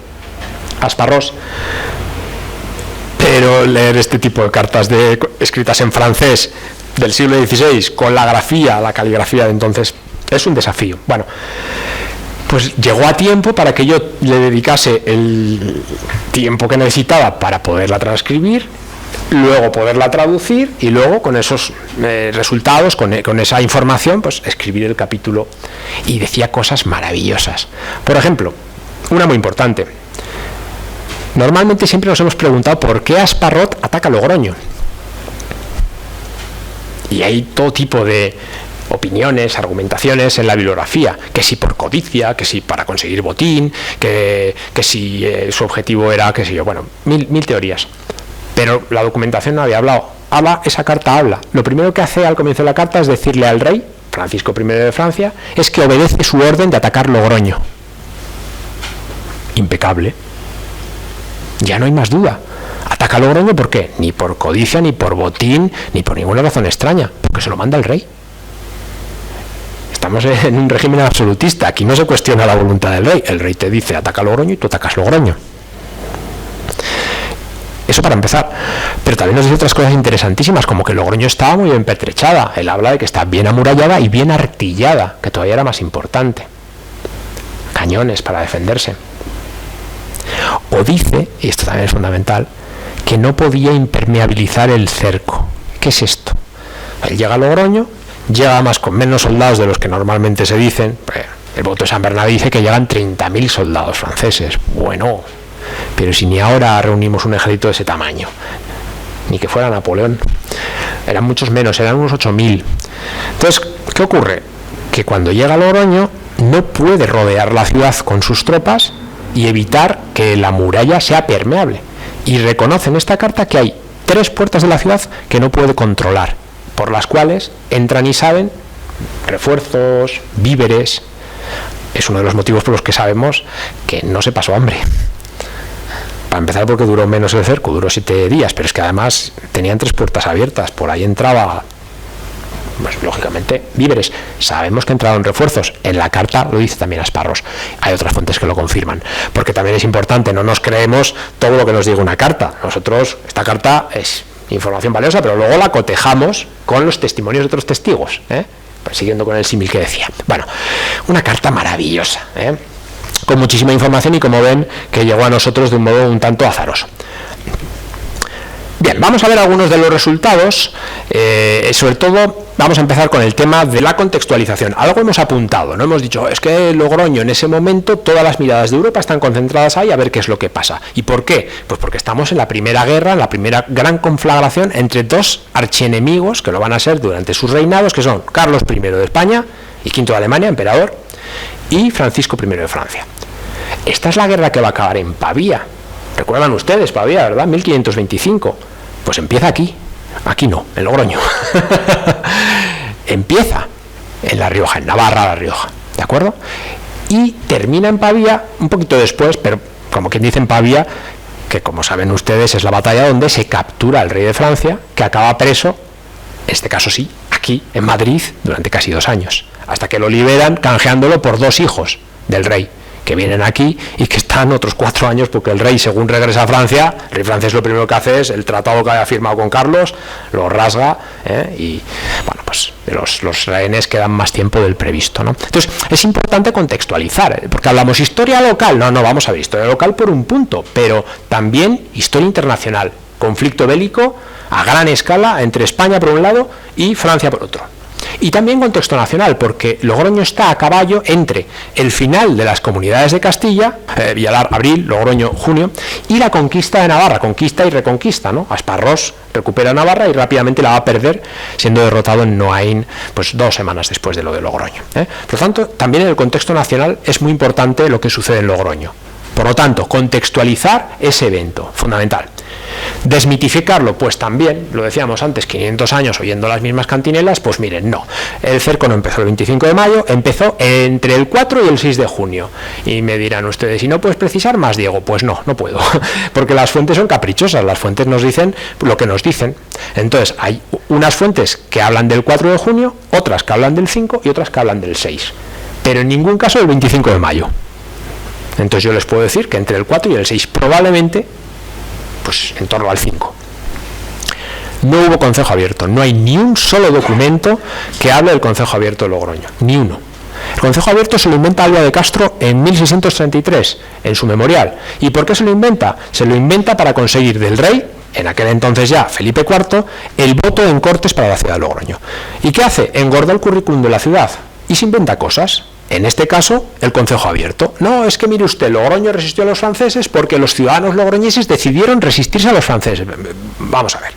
Asparros. Pero leer este tipo de cartas escritas en francés del siglo XVI, con la grafía, la caligrafía de entonces, es un desafío. Bueno, pues llegó a tiempo para que yo le dedicase el tiempo que necesitaba para poderla transcribir, luego poderla traducir y luego con esos resultados, con esa información, pues escribir el capítulo. Y decía cosas maravillosas. Por ejemplo, una muy importante. Normalmente siempre nos hemos preguntado por qué Asparrot ataca Logroño. Y hay todo tipo de opiniones, argumentaciones en la bibliografía, que si por codicia, que si para conseguir botín, que si su objetivo era, qué sé yo, bueno, mil teorías. Pero la documentación no había hablado. Esa carta habla. Lo primero que hace al comienzo de la carta es decirle al rey, Francisco I de Francia, es que obedece su orden de atacar Logroño. Impecable. Ya no hay más duda. Ataca Logroño, ¿por qué? Ni por codicia, ni por botín, ni por ninguna razón extraña, porque se lo manda el rey. Estamos en un régimen absolutista. Aquí no se cuestiona la voluntad del rey. El rey te dice ataca Logroño y tú atacas Logroño. Eso para empezar. Pero también nos dice otras cosas interesantísimas, como que Logroño estaba muy bien pertrechada. Él habla de que está bien amurallada y bien artillada, que todavía era más importante. Cañones para defenderse. O dice, y esto también es fundamental, que no podía impermeabilizar el cerco. ¿Qué es esto? Él llega a Logroño, llega más con menos soldados de los que normalmente se dicen. El voto de San Bernabé dice que llegan 30.000 soldados franceses. Bueno, pero si ni ahora reunimos un ejército de ese tamaño, ni que fuera Napoleón, eran muchos menos, eran unos 8.000. Entonces, ¿qué ocurre? Que cuando llega a Logroño no puede rodear la ciudad con sus tropas y evitar que la muralla sea permeable. Y reconoce en esta carta que hay 3 puertas de la ciudad que no puede controlar, por las cuales entran y salen refuerzos, víveres. Es uno de los motivos por los que sabemos que no se pasó hambre. Para empezar, porque duró menos el cerco, duró 7 días, pero es que además tenían 3 puertas abiertas, por ahí entraba, pues lógicamente, víveres. Sabemos que entraron refuerzos, en la carta lo dice también Asparros. Hay otras fuentes que lo confirman, porque también es importante, no nos creemos todo lo que nos diga una carta. Nosotros, esta carta es información valiosa, pero luego la cotejamos con los testimonios de otros testigos, pues siguiendo con el símil que decía. Bueno, una carta maravillosa, con muchísima información y, como ven, que llegó a nosotros de un modo un tanto azaroso. Bien, vamos a ver algunos de los resultados. Sobre todo vamos a empezar con el tema de la contextualización. Algo hemos apuntado, ¿no? Hemos dicho, es que Logroño en ese momento todas las miradas de Europa están concentradas ahí a ver qué es lo que pasa. ¿Y por qué? Pues porque estamos en la primera guerra, en la primera gran conflagración entre 2 archienemigos que lo van a ser durante sus reinados, que son Carlos I de España y V de Alemania, emperador, y Francisco I de Francia. Esta es la guerra que va a acabar en Pavía. Recuerdan ustedes Pavía, ¿verdad? 1525. Pues empieza aquí no, en Logroño. Empieza en La Rioja, en Navarra, La Rioja, ¿de acuerdo? Y termina en Pavía un poquito después, pero como quien dice en Pavía, que como saben ustedes es la batalla donde se captura al rey de Francia, que acaba preso, en este caso sí, aquí en Madrid, durante casi 2 años, hasta que lo liberan canjeándolo por 2 hijos del rey, que vienen aquí y que están otros 4 años, porque el rey, según regresa a Francia, el rey francés lo primero que hace es el tratado que había firmado con Carlos, lo rasga, y bueno, pues los rehenes quedan más tiempo del previsto, ¿no? Entonces es importante contextualizar, porque hablamos historia local, no, vamos a ver historia local por un punto, pero también historia internacional, conflicto bélico a gran escala entre España por un lado y Francia por otro. Y también contexto nacional, porque Logroño está a caballo entre el final de las comunidades de Castilla, Villalar, abril, Logroño, junio, y la conquista de Navarra, conquista y reconquista, ¿no? Asparros recupera Navarra y rápidamente la va a perder, siendo derrotado en Noaín, pues 2 semanas después de lo de Logroño. Por lo tanto, también en el contexto nacional es muy importante lo que sucede en Logroño. Por lo tanto, contextualizar ese evento, fundamental. Desmitificarlo, pues también, lo decíamos antes, 500 años oyendo las mismas cantinelas, pues miren, no. El cerco no empezó el 25 de mayo, empezó entre el 4 y el 6 de junio. Y me dirán ustedes, ¿y no puedes precisar más, Diego? Pues no puedo, porque las fuentes son caprichosas, las fuentes nos dicen lo que nos dicen. Entonces, hay unas fuentes que hablan del 4 de junio, otras que hablan del 5 y otras que hablan del 6. Pero en ningún caso del 25 de mayo. Entonces yo les puedo decir que entre el 4 y el 6, probablemente, pues en torno al 5. No hubo Concejo Abierto, no hay ni un solo documento que hable del Concejo Abierto de Logroño, ni uno. El Concejo Abierto se lo inventa Alba de Castro en 1633, en su memorial. ¿Y por qué se lo inventa? Se lo inventa para conseguir del rey, en aquel entonces ya Felipe IV, el voto en Cortes para la ciudad de Logroño. ¿Y qué hace? Engorda el currículum de la ciudad y se inventa cosas. En este caso, el Concejo Abierto. No, es que mire usted, Logroño resistió a los franceses porque los ciudadanos logroñeses decidieron resistirse a los franceses. Vamos a ver,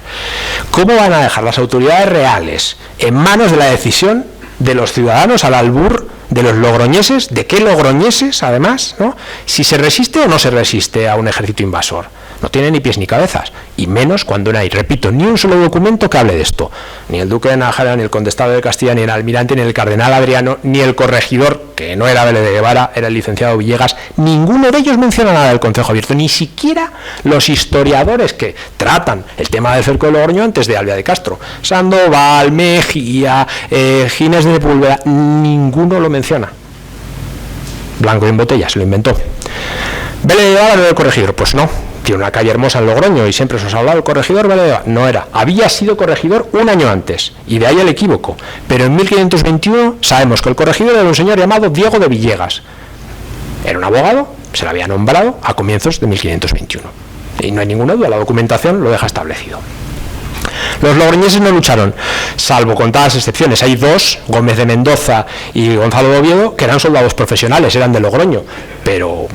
¿cómo van a dejar las autoridades reales en manos de la decisión de los ciudadanos al albur de los logroñeses? ¿De qué logroñeses, además, ¿no? Si se resiste o no se resiste a un ejército invasor. No tiene ni pies ni cabezas, y menos cuando no hay, repito, ni un solo documento que hable de esto. Ni el duque de Nájera, ni el condestado de Castilla, ni el almirante, ni el cardenal Adriano, ni el corregidor, que no era Vélez de Guevara, era el licenciado Villegas. Ninguno de ellos menciona nada del Concejo Abierto, ni siquiera los historiadores que tratan el tema del cerco de Logroño antes de Alba de Castro. Sandoval, Mejía, Ginés de Púlveda, ninguno lo menciona. Blanco y en botella, se lo inventó. ¿Vélez de Guevara no era el corregidor? Pues no. Tiene una calle hermosa en Logroño y siempre se os ha hablado del corregidor Vélez de Guevara. No era. Había sido corregidor un año antes, y de ahí el equívoco. Pero en 1521 sabemos que el corregidor era un señor llamado Diego de Villegas. Era un abogado, se le había nombrado a comienzos de 1521. y no hay ninguna duda, la documentación lo deja establecido. Los logroñeses no lucharon, salvo contadas excepciones. Hay dos, Gómez de Mendoza y Gonzalo de Oviedo, que eran soldados profesionales, eran de Logroño, pero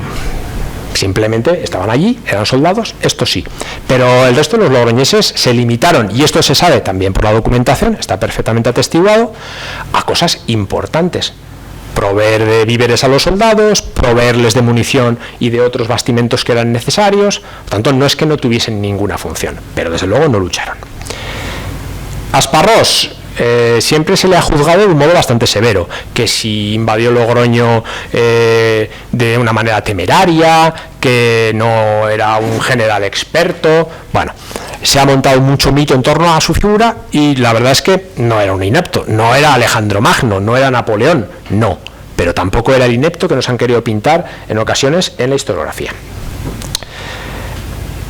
simplemente estaban allí, eran soldados, esto sí. Pero el resto de los logroñeses se limitaron, y esto se sabe también por la documentación, está perfectamente atestiguado, a cosas importantes. Proveer de víveres a los soldados, proveerles de munición y de otros bastimentos que eran necesarios. Por tanto, no es que no tuviesen ninguna función, pero desde luego no lucharon. Asparrós siempre se le ha juzgado de un modo bastante severo, que si invadió Logroño de una manera temeraria, que no era un general experto. Bueno, se ha montado mucho mito en torno a su figura, y la verdad es que no era un inepto, no era Alejandro Magno, no era Napoleón, no, pero tampoco era el inepto que nos han querido pintar en ocasiones en la historiografía.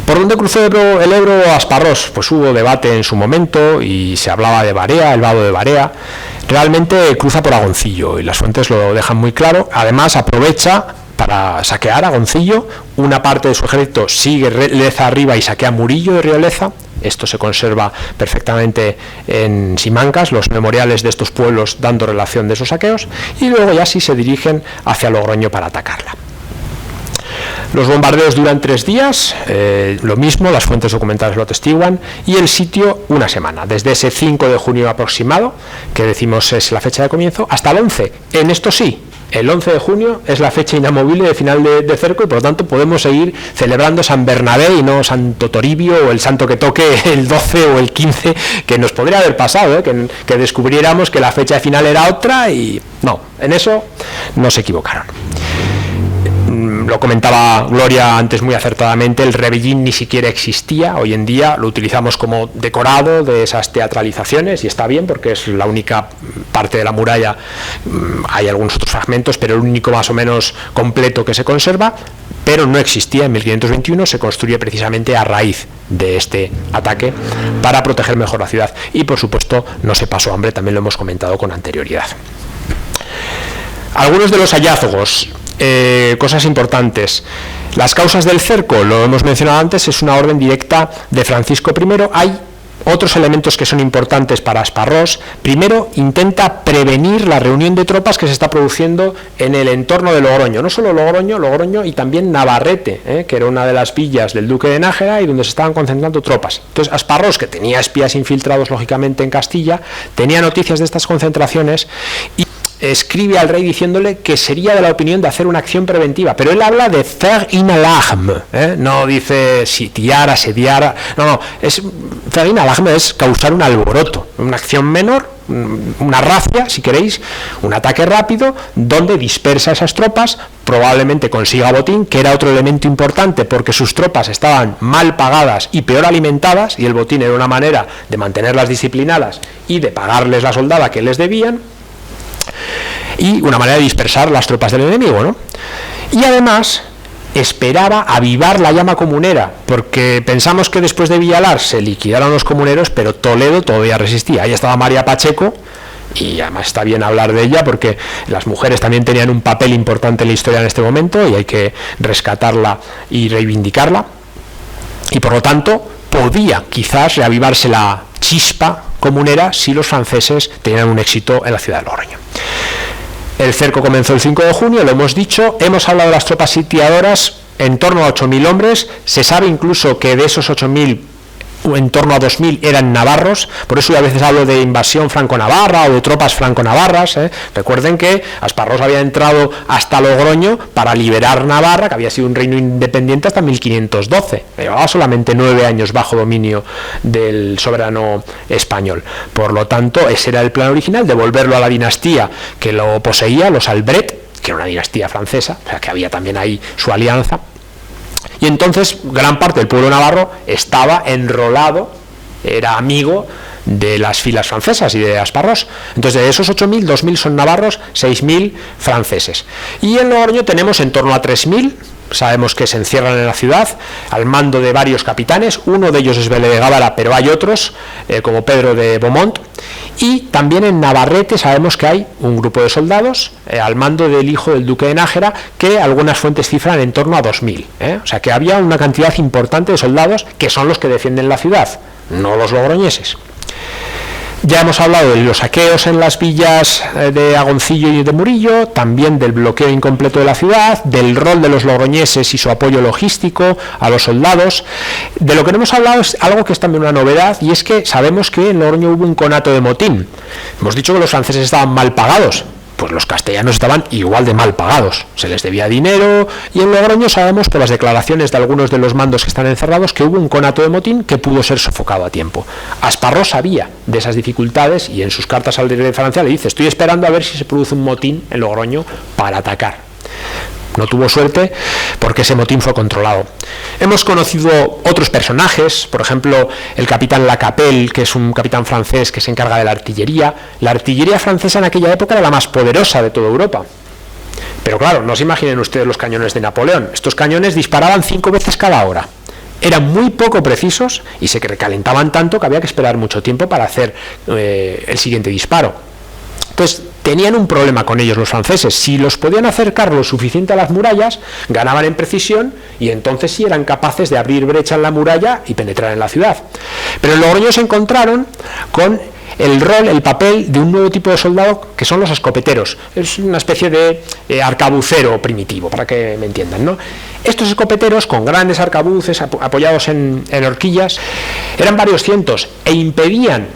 ¿Por dónde cruzó el Ebro Asparrós? Pues hubo debate en su momento y se hablaba de Barea, el vado de Barea. Realmente cruza por Agoncillo y las fuentes lo dejan muy claro. Además aprovecha para saquear Agoncillo. Una parte de su ejército sigue Leza arriba y saquea Murillo de Río Leza. Esto se conserva perfectamente en Simancas, los memoriales de estos pueblos dando relación de esos saqueos, y luego ya sí se dirigen hacia Logroño para atacarla. Los bombardeos duran 3 días, lo mismo, las fuentes documentales lo atestiguan, y el sitio una semana, desde ese 5 de junio aproximado, que decimos es la fecha de comienzo, hasta el 11. En esto sí, el 11 de junio es la fecha inamovible de final de cerco, y por lo tanto podemos seguir celebrando San Bernabé y no Santo Toribio o el santo que toque el 12 o el 15, que nos podría haber pasado, que descubriéramos que la fecha de final era otra, y no, en eso no se equivocaron. Lo comentaba Gloria antes muy acertadamente, el rebellín ni siquiera existía, hoy en día lo utilizamos como decorado de esas teatralizaciones, y está bien porque es la única parte de la muralla, hay algunos otros fragmentos, pero el único más o menos completo que se conserva, pero no existía. En 1521 se construye precisamente a raíz de este ataque para proteger mejor la ciudad, y por supuesto no se pasó hambre, también lo hemos comentado con anterioridad. Algunos de los hallazgos, cosas importantes. Las causas del cerco, lo hemos mencionado antes, es una orden directa de Francisco I. Hay otros elementos que son importantes para Asparrós. Primero, intenta prevenir la reunión de tropas que se está produciendo en el entorno de Logroño. No solo Logroño y también Navarrete, que era una de las villas del duque de Nájera y donde se estaban concentrando tropas. Entonces Asparrós, que tenía espías infiltrados lógicamente en Castilla, tenía noticias de estas concentraciones y escribe al rey diciéndole que sería de la opinión de hacer una acción preventiva, pero él habla de faire une alarme, no dice sitiar, asediar, no, es faire une alarme, es causar un alboroto, una acción menor, una razzia, si queréis, un ataque rápido donde dispersa esas tropas, probablemente consiga botín, que era otro elemento importante porque sus tropas estaban mal pagadas y peor alimentadas, y el botín era una manera de mantenerlas disciplinadas y de pagarles la soldada que les debían, y una manera de dispersar las tropas del enemigo, ¿no? Y además esperaba avivar la llama comunera, porque pensamos que después de Villalar se liquidaron los comuneros, pero Toledo todavía resistía. Ahí estaba María Pacheco, y además está bien hablar de ella porque las mujeres también tenían un papel importante en la historia en este momento y hay que rescatarla y reivindicarla, y por lo tanto podía quizás reavivarse la chispa comunera si los franceses tenían un éxito en la ciudad de Logroño. El cerco comenzó el 5 de junio, lo hemos dicho, hemos hablado de las tropas sitiadoras, en torno a 8.000 hombres, se sabe incluso que de esos 8.000, en torno a 2.000 eran navarros, por eso yo a veces hablo de invasión franco-navarra o de tropas franco-navarras. Recuerden que Asparrós había entrado hasta Logroño para liberar Navarra, que había sido un reino independiente hasta 1512, llevaba solamente 9 años bajo dominio del soberano español. Por lo tanto, ese era el plan original, devolverlo a la dinastía que lo poseía, los Albret, que era una dinastía francesa, o sea que había también ahí su alianza. Y entonces gran parte del pueblo navarro estaba enrolado, era amigo de las filas francesas y de Asparrós. Entonces de esos 8.000, 2.000 son navarros, 6.000 franceses. Y en Logroño tenemos en torno a 3.000, sabemos que se encierran en la ciudad, al mando de varios capitanes, uno de ellos es Vélez de Gábara, pero hay otros, como Pedro de Beaumont, Y también en Navarrete sabemos que hay un grupo de soldados al mando del hijo del duque de Nájera, que algunas fuentes cifran en torno a 2.000. O sea que había una cantidad importante de soldados que son los que defienden la ciudad, no los logroñeses. Ya hemos hablado de los saqueos en las villas de Agoncillo y de Murillo, también del bloqueo incompleto de la ciudad, del rol de los logroñeses y su apoyo logístico a los soldados. De lo que no hemos hablado es algo que es también una novedad, y es que sabemos que en Logroño hubo un conato de motín. Hemos dicho que los franceses estaban mal pagados. Pues los castellanos estaban igual de mal pagados, se les debía dinero, y en Logroño sabemos por las declaraciones de algunos de los mandos que están encerrados que hubo un conato de motín que pudo ser sofocado a tiempo. Asparrós sabía de esas dificultades y en sus cartas al rey de Francia le dice: estoy esperando a ver si se produce un motín en Logroño para atacar. No tuvo suerte porque ese motín fue controlado. Hemos conocido otros personajes, por ejemplo, el capitán Lacapelle, que es un capitán francés que se encarga de la artillería. La artillería francesa en aquella época era la más poderosa de toda Europa. Pero claro, no se imaginen ustedes los cañones de Napoleón. Estos cañones disparaban 5 veces cada hora. Eran muy poco precisos y se recalentaban tanto que había que esperar mucho tiempo para hacer el siguiente disparo. Entonces, tenían un problema con ellos los franceses. Si los podían acercar lo suficiente a las murallas, ganaban en precisión y entonces sí eran capaces de abrir brecha en la muralla y penetrar en la ciudad. Pero en Logroño se encontraron con el rol, el papel de un nuevo tipo de soldado que son los escopeteros. Es una especie de arcabucero primitivo, para que me entiendan, ¿no? Estos escopeteros, con grandes arcabuces apoyados en horquillas, eran varios cientos e impedían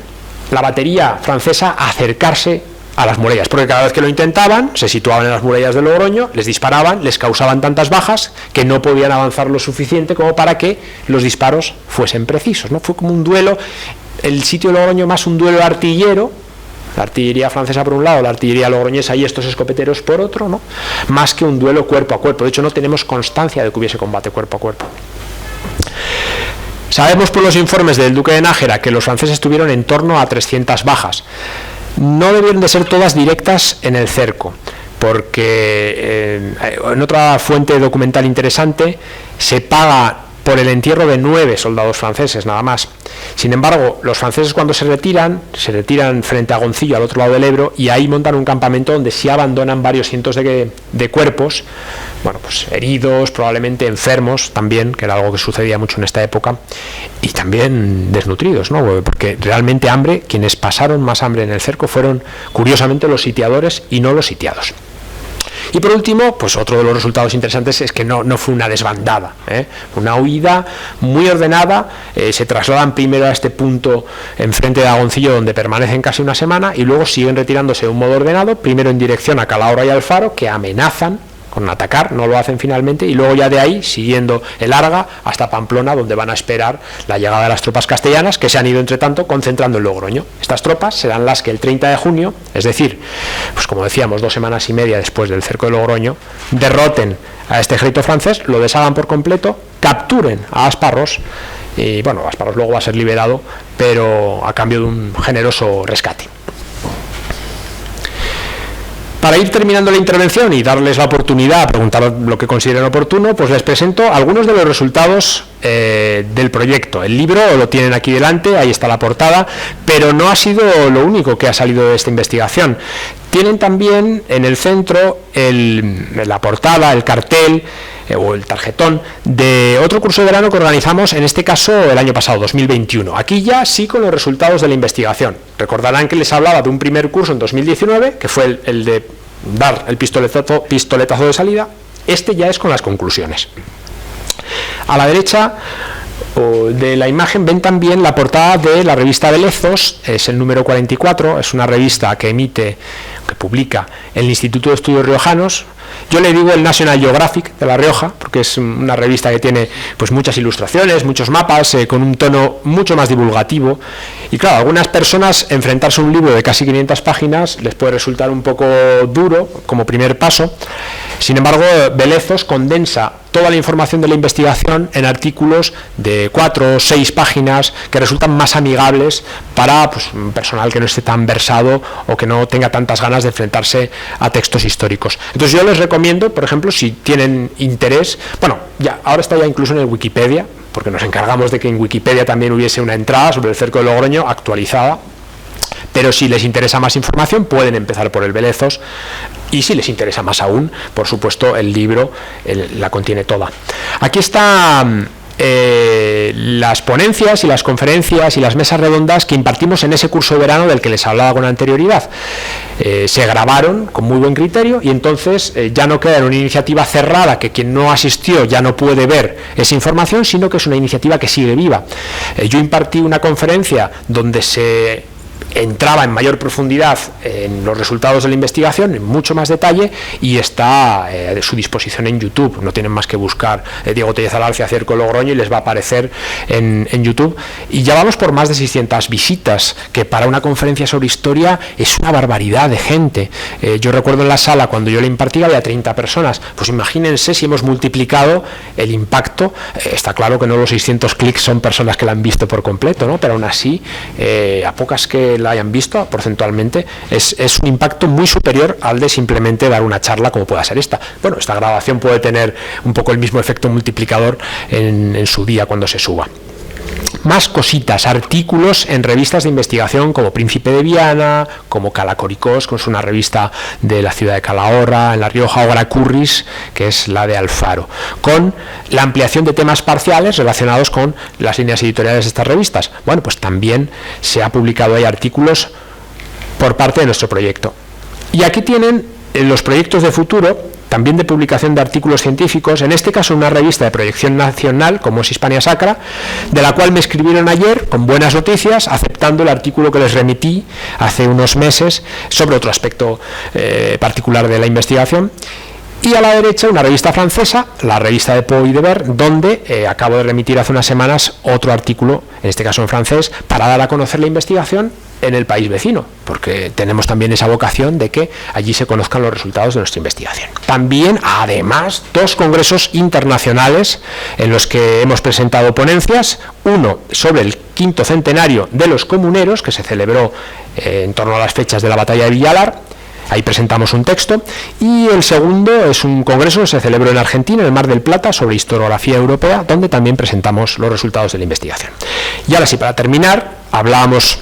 la batería francesa acercarse a las murallas, porque cada vez que lo intentaban se situaban en las murallas de Logroño, les disparaban, les causaban tantas bajas que no podían avanzar lo suficiente como para que los disparos fuesen precisos, ¿no? Fue como un duelo, el sitio de Logroño más un duelo artillero, la artillería francesa por un lado, la artillería logroñesa y estos escopeteros por otro, ¿no? Más que un duelo cuerpo a cuerpo. De hecho, no tenemos constancia de que hubiese combate cuerpo a cuerpo. Sabemos por los informes del duque de Nájera que los franceses tuvieron en torno a 300 bajas. No debieron de ser todas directas en el cerco, porque en otra fuente documental interesante se paga por el entierro de 9 soldados franceses, nada más. Sin embargo, los franceses cuando se retiran frente a Agoncillo, al otro lado del Ebro, y ahí montan un campamento donde sí abandonan varios cientos de cuerpos, bueno, pues heridos, probablemente enfermos también, que era algo que sucedía mucho en esta época, y también desnutridos, ¿no? Porque realmente hambre, quienes pasaron más hambre en el cerco fueron, curiosamente, los sitiadores y no los sitiados. Y por último, pues otro de los resultados interesantes es que no fue una desbandada, una huida muy ordenada. Se trasladan primero a este punto enfrente de Agoncillo, donde permanecen casi una semana, y luego siguen retirándose de un modo ordenado, primero en dirección a Calahorra y Alfaro, que amenazan con atacar, no lo hacen finalmente, y luego ya de ahí, siguiendo el Arga, hasta Pamplona, donde van a esperar la llegada de las tropas castellanas, que se han ido, entre tanto, concentrando en Logroño. Estas tropas serán las que el 30 de junio, es decir, pues como decíamos, 2 semanas y media después del cerco de Logroño, derroten a este ejército francés, lo deshagan por completo, capturen a Asparrós, y bueno, Asparrós luego va a ser liberado, pero a cambio de un generoso rescate. Para ir terminando la intervención y darles la oportunidad a preguntar lo que consideren oportuno, pues les presento algunos de los resultados del proyecto. El libro lo tienen aquí delante, ahí está la portada, pero no ha sido lo único que ha salido de esta investigación. Tienen también en el centro la portada, el cartel o el tarjetón de otro curso de verano que organizamos, en este caso el año pasado, 2021. Aquí ya sí con los resultados de la investigación. Recordarán que les hablaba de un primer curso en 2019, que fue el de dar el pistoletazo de salida. Este ya es con las conclusiones. A la derecha de la imagen ven también la portada de la revista de Lezos, es el número 44, es una revista que publica el Instituto de Estudios Riojanos. Yo le digo el National Geographic de La Rioja, porque es una revista que tiene pues muchas ilustraciones, muchos mapas, con un tono mucho más divulgativo. Y claro, a algunas personas enfrentarse a un libro de casi 500 páginas les puede resultar un poco duro como primer paso. Sin embargo, Belezos condensa toda la información de la investigación en artículos de 4 o 6 páginas que resultan más amigables para pues, un personal que no esté tan versado o que no tenga tantas ganas de enfrentarse a textos históricos. Entonces yo les recomiendo, por ejemplo, si tienen interés, bueno, ya ahora está ya incluso en el Wikipedia, porque nos encargamos de que en Wikipedia también hubiese una entrada sobre el cerco de Logroño actualizada, Pero si les interesa más información, pueden empezar por el Belezos, y si les interesa más aún, por supuesto, el libro la contiene toda. Aquí está las ponencias y las conferencias y las mesas redondas que impartimos en ese curso de verano del que les hablaba con anterioridad. Se grabaron con muy buen criterio y entonces ya no queda en una iniciativa cerrada que quien no asistió ya no puede ver esa información, sino que es una iniciativa que sigue viva. Yo impartí una conferencia donde se entraba en mayor profundidad en los resultados de la investigación, en mucho más detalle, y está a su disposición en YouTube. No tienen más que buscar Diego Tellez Alarce Cerco Logroño y les va a aparecer en YouTube. Y ya vamos por más de 600 visitas, que para una conferencia sobre historia es una barbaridad de gente. Yo recuerdo en la sala, cuando yo la impartía, había 30 personas. Pues imagínense si hemos multiplicado el impacto. Está claro que no los 600 clics son personas que la han visto por completo, ¿no? Pero aún así, a pocas que la hayan visto porcentualmente, es un impacto muy superior al de simplemente dar una charla como pueda ser esta. Bueno, esta grabación puede tener un poco el mismo efecto multiplicador en su día cuando se suba. Más cositas, artículos en revistas de investigación como Príncipe de Viana, como Calacoricós, que es una revista de la ciudad de Calahorra, en La Rioja, o Gracurris, que es la de Alfaro, con la ampliación de temas parciales relacionados con las líneas editoriales de estas revistas. Bueno, pues también se ha publicado ahí artículos por parte de nuestro proyecto. Y aquí tienen los proyectos de futuro, también de publicación de artículos científicos, en este caso una revista de proyección nacional como es Hispania Sacra, de la cual me escribieron ayer con buenas noticias, aceptando el artículo que les remití hace unos meses sobre otro aspecto particular de la investigación. Y a la derecha una revista francesa, la revista de Pau y de Ver, donde acabo de remitir hace unas semanas otro artículo, en este caso en francés, para dar a conocer la investigación en el país vecino, porque tenemos también esa vocación de que allí se conozcan los resultados de nuestra investigación. También, además, 2 congresos internacionales en los que hemos presentado ponencias, uno sobre el 5º centenario de los comuneros, que se celebró en torno a las fechas de la batalla de Villalar. Ahí presentamos un texto, y el segundo es un congreso que se celebró en Argentina, en el Mar del Plata, sobre historiografía europea, donde también presentamos los resultados de la investigación. Y ahora sí, para terminar, hablábamos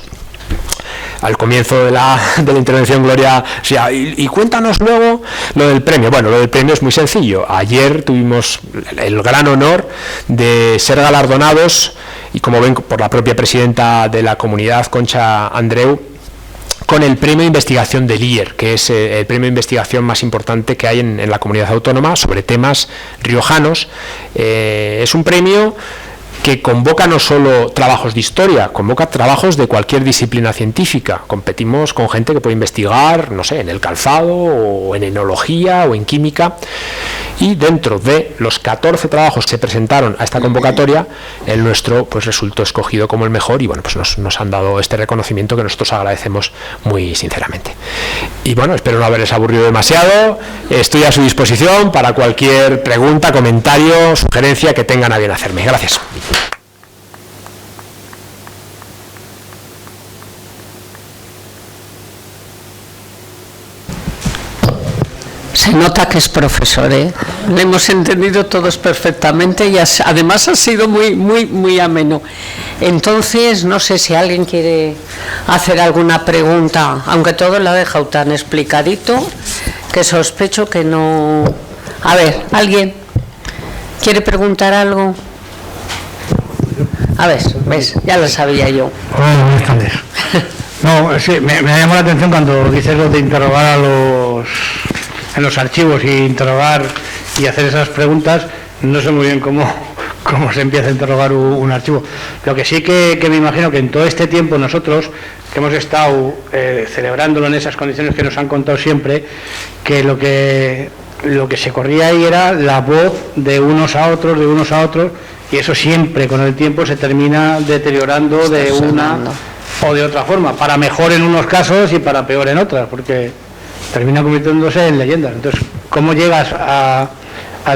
al comienzo de la intervención, Gloria, o sea, y cuéntanos luego lo del premio. Bueno, lo del premio es muy sencillo. Ayer tuvimos el gran honor de ser galardonados, y como ven, por la propia presidenta de la comunidad, Concha Andreu, con el premio de investigación del IER, que es el premio de investigación más importante que hay en la comunidad autónoma sobre temas riojanos. Es un premio que convoca no solo trabajos de historia, convoca trabajos de cualquier disciplina científica. Competimos con gente que puede investigar, no sé, en el calzado, o en enología, o en química, y dentro de los 14 trabajos que se presentaron a esta convocatoria, el nuestro pues resultó escogido como el mejor, y bueno, pues nos han dado este reconocimiento que nosotros agradecemos muy sinceramente. Y bueno, espero no haberles aburrido demasiado. Estoy a su disposición para cualquier pregunta, comentario, sugerencia que tengan a bien hacerme. Gracias. Se nota que es profesor, ¿eh? Lo hemos entendido todos perfectamente, y además ha sido muy ameno. Entonces, no sé si alguien quiere hacer alguna pregunta, aunque todo lo ha dejado tan explicadito que sospecho que no. A ver, ¿alguien quiere preguntar algo? A ver, ¿ves? Ya lo sabía yo. Hola, buenas tardes. No, sí, me ha llamado la atención cuando dices lo de interrogar en los archivos, y interrogar y hacer esas preguntas. No sé muy bien cómo se empieza a interrogar un archivo. Lo que sí que me imagino que en todo este tiempo nosotros, que hemos estado celebrándolo en esas condiciones que nos han contado siempre, que lo que se corría ahí era la voz de unos a otros, y eso siempre con el tiempo se termina deteriorando de una o de otra forma, para mejor en unos casos y para peor en otras, porque termina convirtiéndose en leyendas. Entonces, ¿cómo llegas a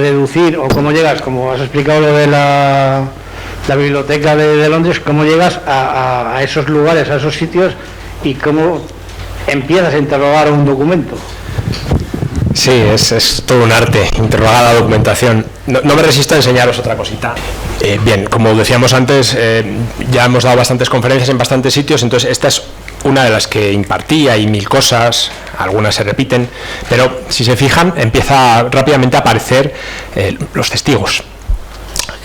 deducir, o cómo llegas, como has explicado lo de la biblioteca de Londres, cómo llegas a esos lugares, a esos sitios, y cómo empiezas a interrogar un documento? Sí, es todo un arte, interrogar la documentación. No me resisto a enseñaros otra cosita. Bien, como decíamos antes, ya hemos dado bastantes conferencias en bastantes sitios, entonces esta es una de las que impartía y 1000 cosas, algunas se repiten, pero si se fijan empieza rápidamente a aparecer los testigos.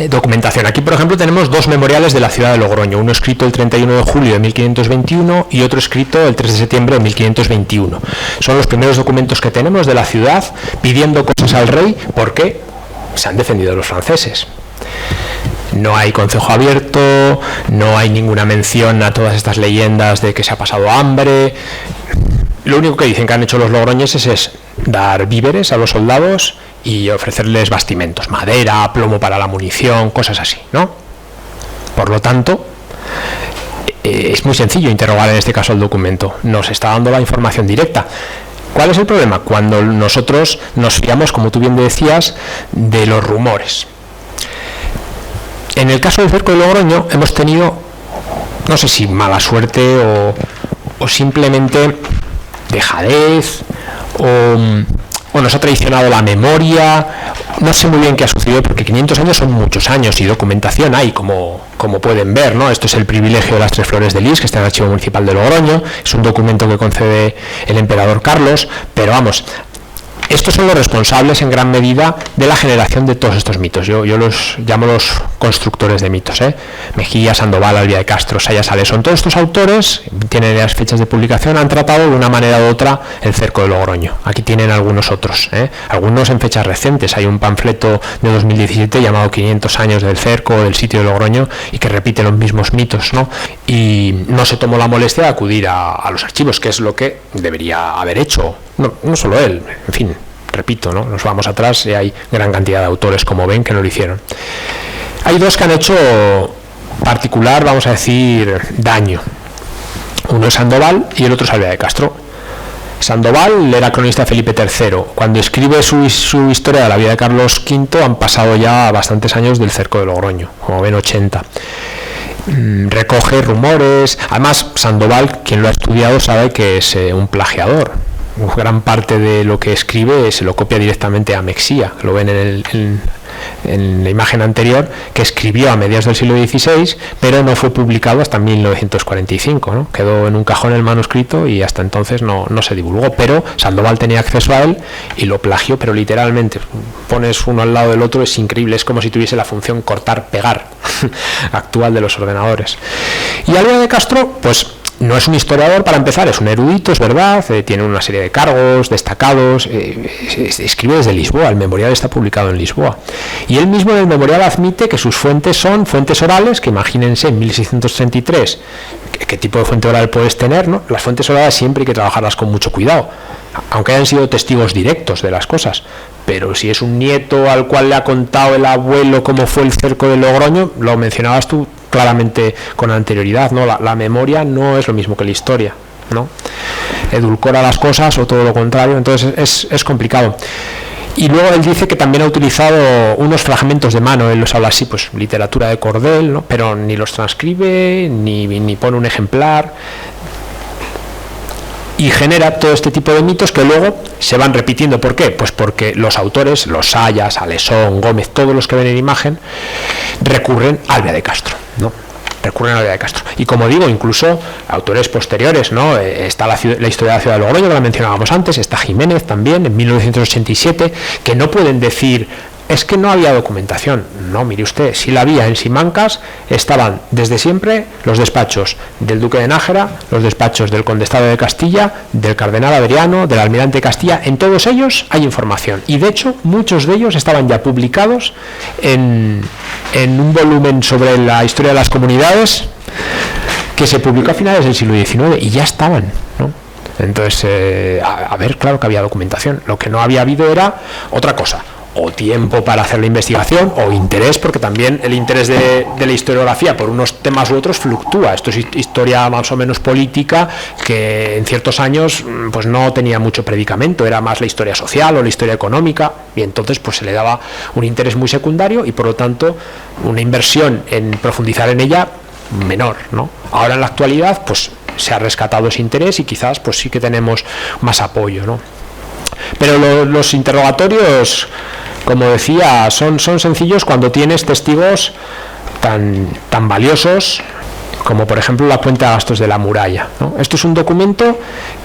Documentación. Aquí, por ejemplo, tenemos 2 memoriales de la ciudad de Logroño, uno escrito el 31 de julio de 1521 y otro escrito el 3 de septiembre de 1521. Son los primeros documentos que tenemos de la ciudad pidiendo cosas al rey porque se han defendido los franceses. No hay concejo abierto, no hay ninguna mención a todas estas leyendas de que se ha pasado hambre. Lo único que dicen que han hecho los logroñeses es dar víveres a los soldados y ofrecerles bastimentos, madera, plomo para la munición, cosas así, ¿no? Por lo tanto, es muy sencillo interrogar en este caso el documento. Nos está dando la información directa. ¿Cuál es el problema? Cuando nosotros nos fiamos, como tú bien decías, de los rumores. En el caso del cerco de Logroño hemos tenido, no sé si mala suerte o simplemente dejadez o nos ha traicionado la memoria, no sé muy bien qué ha sucedido porque 500 años son muchos años y documentación hay, como pueden ver, ¿no? Esto es el privilegio de las 3 flores de lis, que está en el Archivo Municipal de Logroño, es un documento que concede el emperador Carlos, pero vamos, estos son los responsables en gran medida de la generación de todos estos mitos. Yo los llamo los constructores de mitos, Mejía, Sandoval, Alvia de Castro, Sayas, Salesón, todos estos autores tienen las fechas de publicación, han tratado de una manera u otra el cerco de Logroño. Aquí tienen algunos otros, algunos en fechas recientes. Hay un panfleto de 2017 llamado 500 años del cerco del sitio de Logroño y que repite los mismos mitos, ¿no? Y no se tomó la molestia de acudir a los archivos, que es lo que debería haber hecho. No solo él, en fin, repito, ¿no? Nos vamos atrás y hay gran cantidad de autores, como ven, que no lo hicieron. Hay 2 que han hecho particular, vamos a decir, daño. Uno es Sandoval y el otro es Alvia de Castro. Sandoval era cronista Felipe III. Cuando escribe su historia de la vida de Carlos V han pasado ya bastantes años del cerco de Logroño, como ven 80. Recoge rumores. Además, Sandoval, quien lo ha estudiado, sabe que es un plagiador. Gran parte de lo que escribe se lo copia directamente a Mexía, lo ven en la imagen anterior, que escribió a mediados del siglo XVI, pero no fue publicado hasta 1945, ¿no? Quedó en un cajón el manuscrito y hasta entonces no se divulgó, pero Sandoval tenía acceso a él y lo plagió, pero literalmente. Pones uno al lado del otro, es increíble, es como si tuviese la función cortar-pegar actual de los ordenadores. Y Alvia de Castro, pues no es un historiador para empezar, es un erudito, es verdad, tiene una serie de cargos destacados, escribe desde Lisboa, el memorial está publicado en Lisboa. Y él mismo en el memorial admite que sus fuentes son fuentes orales, que imagínense en 1633, ¿qué tipo de fuente oral puedes tener, ¿no? Las fuentes orales siempre hay que trabajarlas con mucho cuidado, aunque hayan sido testigos directos de las cosas. Pero si es un nieto al cual le ha contado el abuelo cómo fue el cerco de Logroño, lo mencionabas tú claramente con anterioridad, ¿no? La memoria no es lo mismo que la historia, ¿no? Edulcora las cosas o todo lo contrario, entonces es complicado. Y luego él dice que también ha utilizado unos fragmentos de mano, él los habla así, pues literatura de cordel, ¿no? Pero ni los transcribe, ni pone un ejemplar, y genera todo este tipo de mitos que luego se van repitiendo. ¿Por qué? Pues porque los autores, los Sayas, Salesón, Gómez, todos los que ven en imagen, recurren a Alvia de Castro, ¿no? Recurren a Alvia de Castro. Y como digo, incluso autores posteriores, ¿no? Está la historia de la ciudad de Logroño, que la mencionábamos antes, está Jiménez también, en 1987, que no pueden decir, es que no había documentación. No, mire usted, sí la había. En Simancas estaban desde siempre los despachos del duque de Nájera, los despachos del condestado de Castilla, del cardenal Adriano, del almirante de Castilla. En todos ellos hay información y de hecho muchos de ellos estaban ya publicados en un volumen sobre la historia de las comunidades que se publicó a finales del siglo XIX y ya estaban, ¿no? Entonces, a ver, claro que había documentación. Lo que no había habido era otra cosa, o tiempo para hacer la investigación, o interés, porque también el interés de la historiografía por unos temas u otros fluctúa. Esto es historia más o menos política, que en ciertos años pues no tenía mucho predicamento, era más la historia social o la historia económica, y entonces pues se le daba un interés muy secundario y por lo tanto una inversión en profundizar en ella menor, ¿no? Ahora en la actualidad pues se ha rescatado ese interés y quizás pues sí que tenemos más apoyo, ¿no? Pero los interrogatorios, como decía, son sencillos cuando tienes testigos tan valiosos como por ejemplo la cuenta de gastos de la muralla, ¿no? Esto es un documento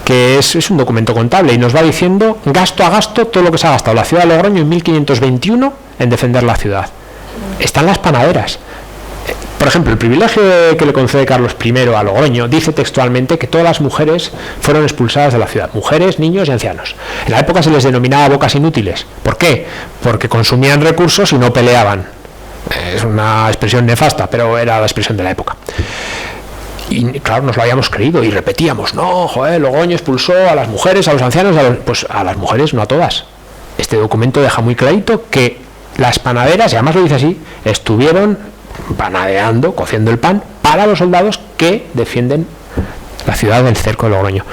que es un documento contable y nos va diciendo gasto a gasto todo lo que se ha gastado la ciudad de Logroño en 1521 en defender la ciudad. Están las panaderas. Por ejemplo, el privilegio que le concede Carlos I a Logroño dice textualmente que todas las mujeres fueron expulsadas de la ciudad, mujeres, niños y ancianos. En la época se les denominaba bocas inútiles. ¿Por qué? Porque consumían recursos y no peleaban. Es una expresión nefasta, pero era la expresión de la época. Y claro, nos lo habíamos creído y repetíamos, no, joder, Logroño expulsó a las mujeres, a los ancianos, pues a las mujeres, no a todas. Este documento deja muy clarito que las panaderas, y además lo dice así, estuvieron panadeando, cociendo el pan para los soldados que defienden la ciudad del cerco de Logroño.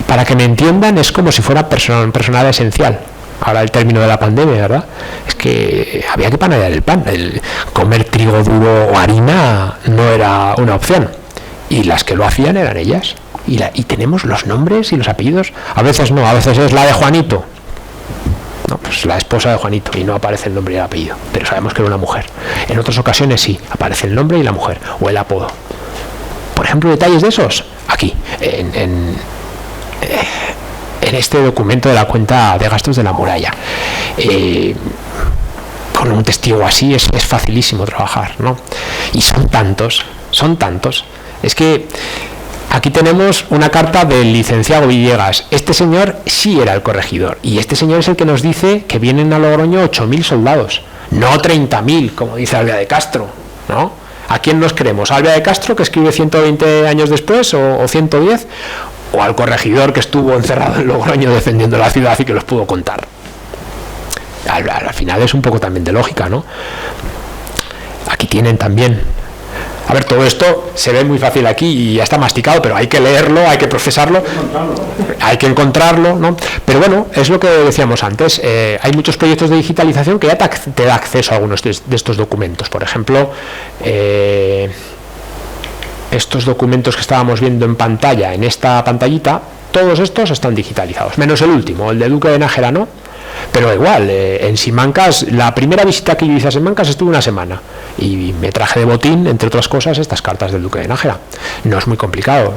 Para que me entiendan, es como si fuera personal esencial. Ahora el término de la pandemia, ¿verdad? Es que había que panadear el pan. El comer trigo duro o harina no era una opción. Y las que lo hacían eran ellas. Y tenemos los nombres y los apellidos. A veces no, a veces es la de Juanito. No, pues la esposa de Juanito y no aparece el nombre y el apellido, pero sabemos que era una mujer. En otras ocasiones sí, aparece el nombre y la mujer, o el apodo. Por ejemplo, detalles de esos, aquí, en este documento de la cuenta de gastos de la muralla. Con un testigo así es facilísimo trabajar, ¿no? Y son tantos. Es que aquí tenemos una carta del licenciado Villegas. Este señor sí era el corregidor. Y este señor es el que nos dice que vienen a Logroño 8.000 soldados. No 30.000, como dice Albia de Castro, ¿no? ¿A quién nos creemos? ¿A Albia de Castro, que escribe 120 años después, o 110? ¿O al corregidor que estuvo encerrado en Logroño defendiendo la ciudad y que los pudo contar? Al final es un poco también de lógica, ¿no? Aquí tienen también... A ver, todo esto se ve muy fácil aquí y ya está masticado, pero hay que leerlo, hay que procesarlo, hay que encontrarlo, ¿no? Pero bueno, es lo que decíamos antes, hay muchos proyectos de digitalización que ya te da acceso a algunos de estos documentos. Por ejemplo, estos documentos que estábamos viendo en pantalla, en esta pantallita, todos estos están digitalizados, menos el último, el de Duque de Nájera, ¿no? Pero igual, en Simancas, la primera visita que yo hice a Simancas estuve una semana y me traje de botín, entre otras cosas, estas cartas del Duque de Nájera. No es muy complicado.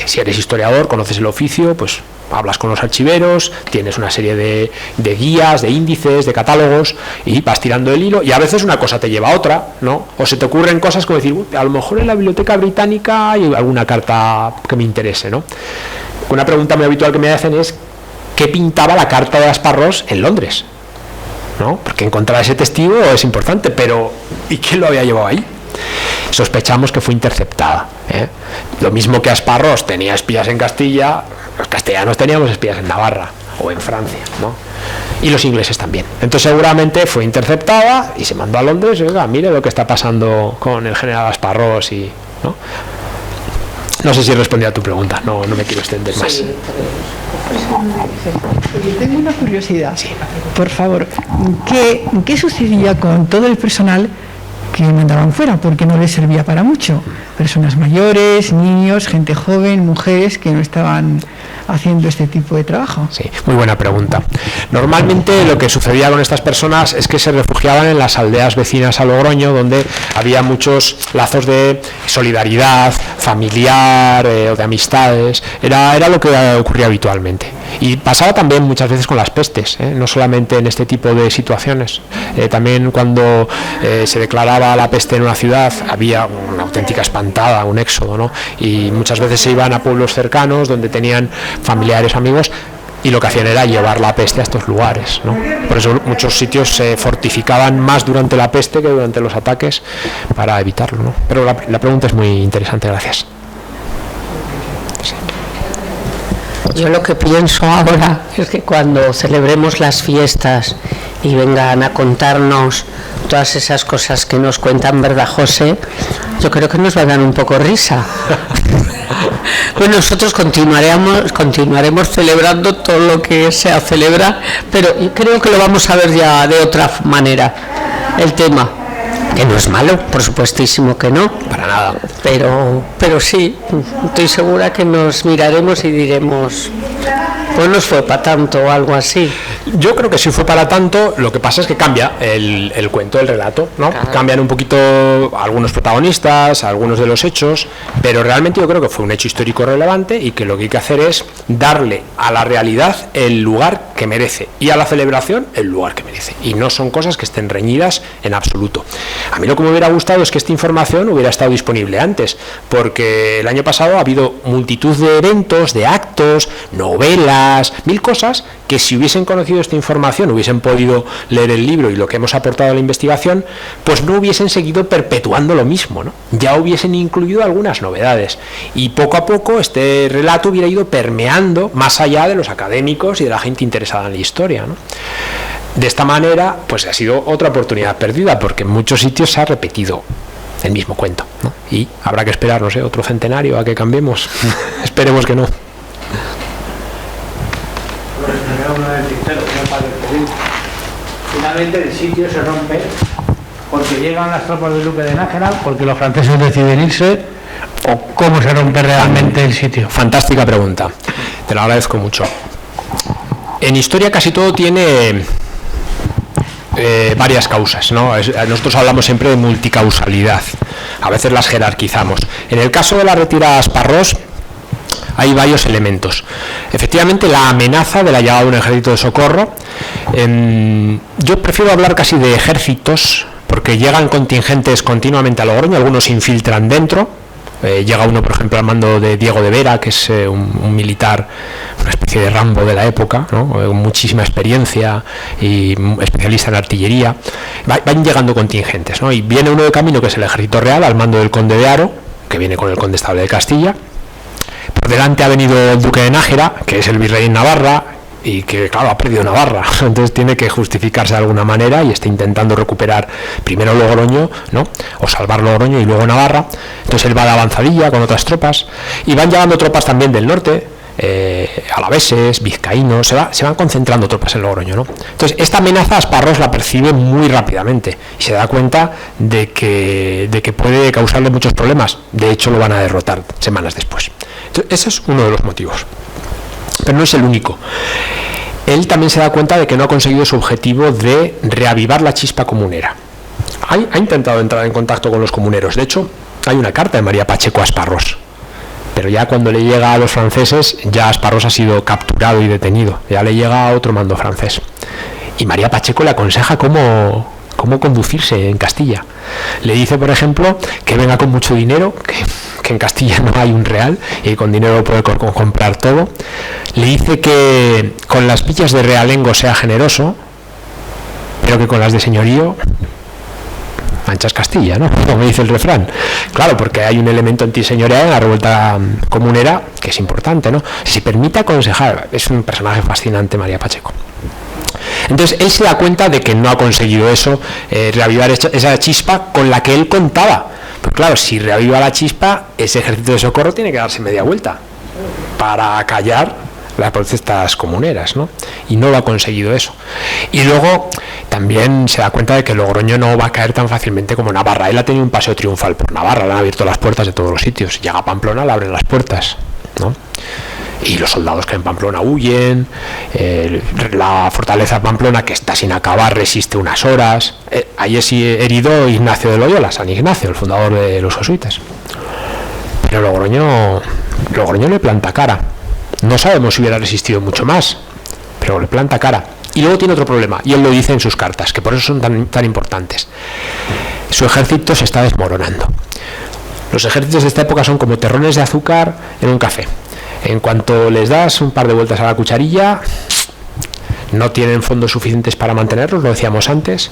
Si eres historiador, conoces el oficio, pues hablas con los archiveros, tienes una serie de guías, de índices, de catálogos y vas tirando el hilo y a veces una cosa te lleva a otra, ¿no? O se te ocurren cosas como decir, a lo mejor en la Biblioteca Británica hay alguna carta que me interese, ¿no? Una pregunta muy habitual que me hacen es ¿qué pintaba la carta de Asparrós en Londres? ¿No? Porque encontrar ese testigo es importante, pero ¿y quién lo había llevado ahí? Sospechamos que fue interceptada, ¿eh? Lo mismo que Asparrós tenía espías en Castilla, los castellanos teníamos espías en Navarra o en Francia, ¿no? Y los ingleses también. Entonces seguramente fue interceptada y se mandó a Londres y oiga, mire lo que está pasando con el general Asparrós y... ¿no? No sé si respondí a tu pregunta, no me quiero extender más. Sí. Tengo una curiosidad. Sí. Por favor, ¿qué sucedía con todo el personal que mandaban fuera? Porque no les servía para mucho. Personas mayores, niños, gente joven, mujeres que no estaban haciendo este tipo de trabajo. Sí, muy buena pregunta. Normalmente lo que sucedía con estas personas es que se refugiaban en las aldeas vecinas a Logroño, donde había muchos lazos de solidaridad familiar o de amistades. Era lo que ocurría habitualmente. Y pasaba también muchas veces con las pestes, no solamente en este tipo de situaciones. También cuando se declaraba la peste en una ciudad había una auténtica espantada, un éxodo, ¿no? Y muchas veces se iban a pueblos cercanos donde tenían familiares, amigos, y lo que hacían era llevar la peste a estos lugares, ¿no? Por eso muchos sitios se fortificaban más durante la peste que durante los ataques para evitarlo, ¿no? Pero la pregunta es muy interesante, gracias. Sí. Yo lo que pienso ahora es que cuando celebremos las fiestas y vengan a contarnos todas esas cosas que nos cuentan, ¿verdad, José? Yo creo que nos va a dar un poco risa. Pues nosotros continuaremos celebrando todo lo que sea celebrar, pero yo creo que lo vamos a ver ya de otra manera, el tema. Que no es malo, por supuestísimo que no. Para nada. Pero sí, estoy segura que nos miraremos y diremos, pues no fue para tanto o algo así. Yo creo que sí fue para tanto, lo que pasa es que cambia el cuento, el relato, ¿no? Claro. Cambian un poquito algunos protagonistas, algunos de los hechos, pero realmente yo creo que fue un hecho histórico relevante y que lo que hay que hacer es darle a la realidad el lugar que merece y a la celebración el lugar que merece. Y no son cosas que estén reñidas en absoluto. A mí lo que me hubiera gustado es que esta información hubiera estado disponible antes, porque el año pasado ha habido multitud de eventos, de actos, novelas, mil cosas que si hubiesen conocido esta información, hubiesen podido leer el libro y lo que hemos aportado a la investigación, pues no hubiesen seguido perpetuando lo mismo, ¿no? Ya hubiesen incluido algunas novedades y poco a poco este relato hubiera ido permeando más allá de los académicos y de la gente interesada en la historia, ¿no? De esta manera, pues ha sido otra oportunidad perdida, porque en muchos sitios se ha repetido el mismo cuento, ¿no? Y habrá que esperar, no sé, otro centenario a que cambiemos. Esperemos que no. Finalmente el sitio se rompe porque llegan las tropas de Duque de Nájera, porque los franceses deciden irse, o cómo se rompe realmente el sitio. Fantástica pregunta, te lo agradezco mucho. En historia casi todo tiene varias causas, ¿no? Nosotros hablamos siempre de multicausalidad, a veces las jerarquizamos. En el caso de la retirada a Asparrós hay varios elementos. Efectivamente, la amenaza de la llegada de un ejército de socorro, yo prefiero hablar casi de ejércitos, porque llegan contingentes continuamente a Logroño, algunos se infiltran dentro. Llega uno, por ejemplo, al mando de Diego de Vera, que es un militar, una especie de Rambo de la época, ¿no? Con muchísima experiencia y especialista en artillería. Van llegando contingentes, ¿no? Y viene uno de camino, que es el ejército real, al mando del conde de Haro, que viene con el condestable de Castilla. Por delante ha venido el duque de Nájera, que es el virrey en Navarra, y que, claro, ha perdido Navarra, entonces tiene que justificarse de alguna manera y está intentando recuperar primero Logroño, ¿no? O salvar Logroño y luego Navarra. Entonces él va de avanzadilla con otras tropas y van llegando tropas también del norte, alaveses, vizcaínos, se van concentrando tropas en Logroño, ¿no? Entonces esta amenaza Asparrós la percibe muy rápidamente y se da cuenta de que puede causarle muchos problemas. De hecho lo van a derrotar semanas después. Entonces, ese es uno de los motivos. Pero no es el único. Él también se da cuenta de que no ha conseguido su objetivo de reavivar la chispa comunera. Ha intentado entrar en contacto con los comuneros. De hecho, hay una carta de María Pacheco a Asparrós. Pero ya cuando le llega a los franceses, ya Asparrós ha sido capturado y detenido. Ya le llega a otro mando francés. Y María Pacheco le aconseja cómo conducirse en Castilla. Le dice, por ejemplo, que venga con mucho dinero, que en Castilla no hay un real y con dinero puede comprar todo. Le dice que con las villas de realengo sea generoso, pero que con las de señorío manchas Castilla, ¿no? Como dice el refrán. Claro, porque hay un elemento antiseñorial en la revuelta comunera que es importante, ¿no? Si permite aconsejar, es un personaje fascinante María Pacheco. Entonces él se da cuenta de que no ha conseguido eso, reavivar esa chispa con la que él contaba. Pero claro, si reaviva la chispa, ese ejército de socorro tiene que darse media vuelta para callar las protestas comuneras, ¿no? Y no lo ha conseguido eso. Y luego también se da cuenta de que Logroño no va a caer tan fácilmente como Navarra. Él ha tenido un paseo triunfal por Navarra, le han abierto las puertas de todos los sitios. Llega a Pamplona, le abren las puertas, ¿no? Y los soldados que en Pamplona huyen, la fortaleza de Pamplona, que está sin acabar, resiste unas horas. Ahí es herido Ignacio de Loyola, San Ignacio, el fundador de los jesuitas. Pero Logroño le planta cara. No sabemos si hubiera resistido mucho más, pero le planta cara. Y luego tiene otro problema, y él lo dice en sus cartas, que por eso son tan importantes. Su ejército se está desmoronando. Los ejércitos de esta época son como terrones de azúcar en un café. En cuanto les das un par de vueltas a la cucharilla, no tienen fondos suficientes para mantenerlos, lo decíamos antes,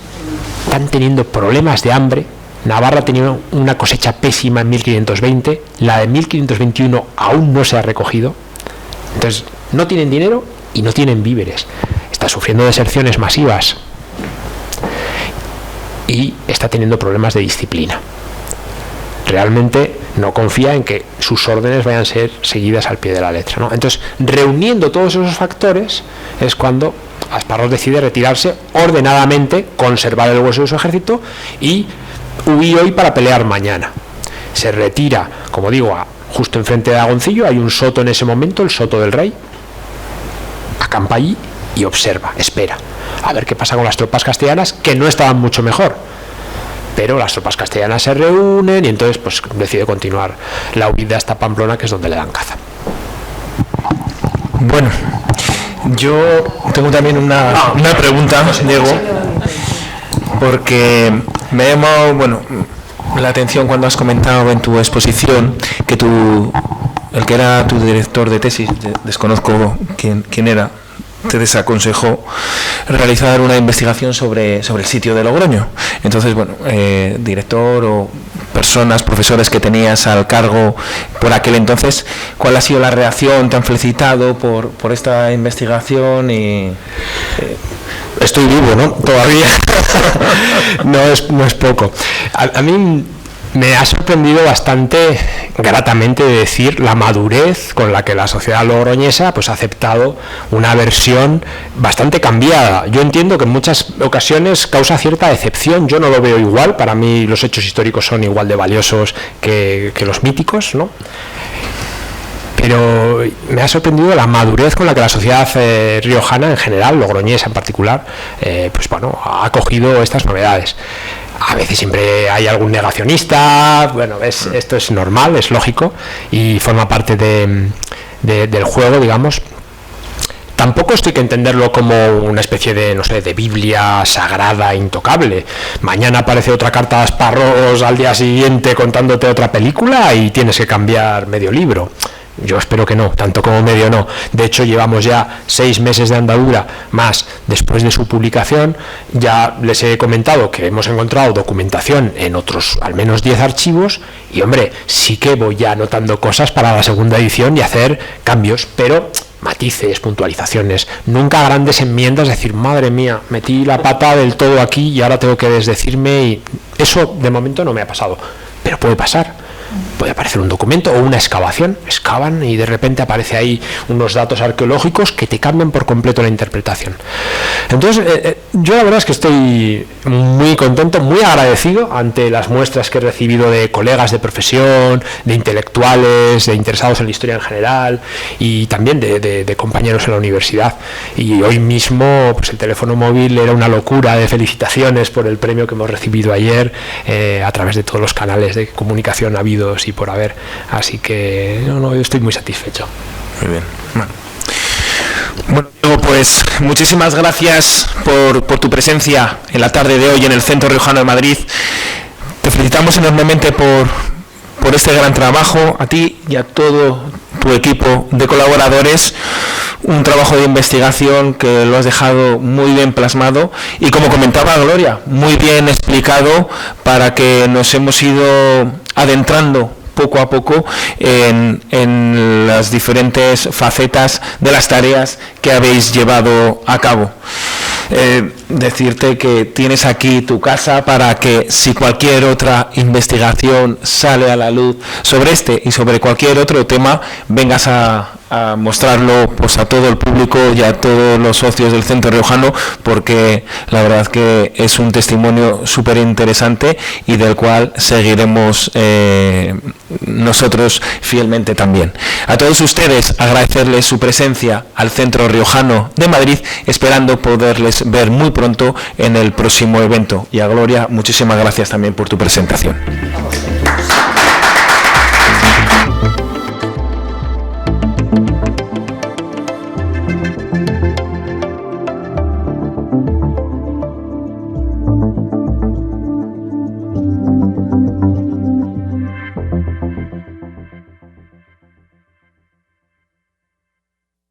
están teniendo problemas de hambre. Navarra tenía una cosecha pésima en 1520, la de 1521 aún no se ha recogido. Entonces, no tienen dinero y no tienen víveres. Está sufriendo deserciones masivas y está teniendo problemas de disciplina. Realmente no confía en que sus órdenes vayan a ser seguidas al pie de la letra, ¿no? Entonces, reuniendo todos esos factores, es cuando Asparrós decide retirarse ordenadamente, conservar el hueso de su ejército y huir hoy para pelear mañana. Se retira, como digo, justo enfrente de Agoncillo, hay un soto en ese momento, el soto del rey, acampa allí y observa, espera, a ver qué pasa con las tropas castellanas, que no estaban mucho mejor. Pero las tropas castellanas se reúnen y entonces pues decide continuar la huida hasta Pamplona, que es donde le dan caza. Bueno, yo tengo también una pregunta, Diego, porque me ha llamado la atención cuando has comentado en tu exposición que el que era tu director de tesis, desconozco quién era, te desaconsejó realizar una investigación sobre el sitio de Logroño. Entonces, director o personas, profesores que tenías al cargo por aquel entonces, ¿cuál ha sido la reacción? ¿Te han felicitado por esta investigación? Estoy vivo, ¿no? Todavía. no es poco. A mí me ha sorprendido bastante gratamente decir la madurez con la que la sociedad logroñesa pues ha aceptado una versión bastante cambiada. Yo entiendo que en muchas ocasiones causa cierta decepción, yo no lo veo igual, para mí los hechos históricos son igual de valiosos que los míticos, ¿no? Pero me ha sorprendido la madurez con la que la sociedad riojana en general, logroñesa en particular, ha acogido estas novedades. A veces siempre hay algún negacionista, esto es normal, es lógico y forma parte del juego, digamos. Tampoco esto hay que entenderlo como una especie de Biblia sagrada, intocable. Mañana aparece otra carta de Asparros al día siguiente contándote otra película y tienes que cambiar medio libro. Yo espero que no, tanto como medio no. De hecho, llevamos ya 6 meses de andadura más después de su publicación. Ya les he comentado que hemos encontrado documentación en otros al menos 10 archivos y, hombre, sí que voy ya anotando cosas para la segunda edición y hacer cambios, pero matices, puntualizaciones, nunca grandes enmiendas, decir, madre mía, metí la pata del todo aquí y ahora tengo que desdecirme, y eso de momento no me ha pasado, pero puede pasar. Puede aparecer un documento o una excavación, excavan y de repente aparece ahí unos datos arqueológicos que te cambian por completo la interpretación. Entonces, yo la verdad es que estoy muy contento, muy agradecido ante las muestras que he recibido de colegas de profesión, de intelectuales, de interesados en la historia en general y también de compañeros en la universidad. Y hoy mismo pues el teléfono móvil era una locura de felicitaciones por el premio que hemos recibido ayer a través de todos los canales de comunicación habidos y por haber, así que yo estoy muy satisfecho. Muy bien. Bueno, pues muchísimas gracias por tu presencia en la tarde de hoy en el Centro Riojano de Madrid. Te felicitamos enormemente por este gran trabajo, a ti y a todo tu equipo de colaboradores, un trabajo de investigación que lo has dejado muy bien plasmado y, como comentaba Gloria, muy bien explicado, para que nos hemos ido adentrando poco a poco en las diferentes facetas de las tareas que habéis llevado a cabo. Decirte que tienes aquí tu casa para que, si cualquier otra investigación sale a la luz sobre este y sobre cualquier otro tema, vengas a mostrarlo pues a todo el público y a todos los socios del Centro Riojano, porque la verdad que es un testimonio súper interesante y del cual seguiremos nosotros fielmente también. A todos ustedes agradecerles su presencia al Centro Riojano de Madrid, esperando poderles ver muy pronto en el próximo evento. Y a Gloria, muchísimas gracias también por tu presentación.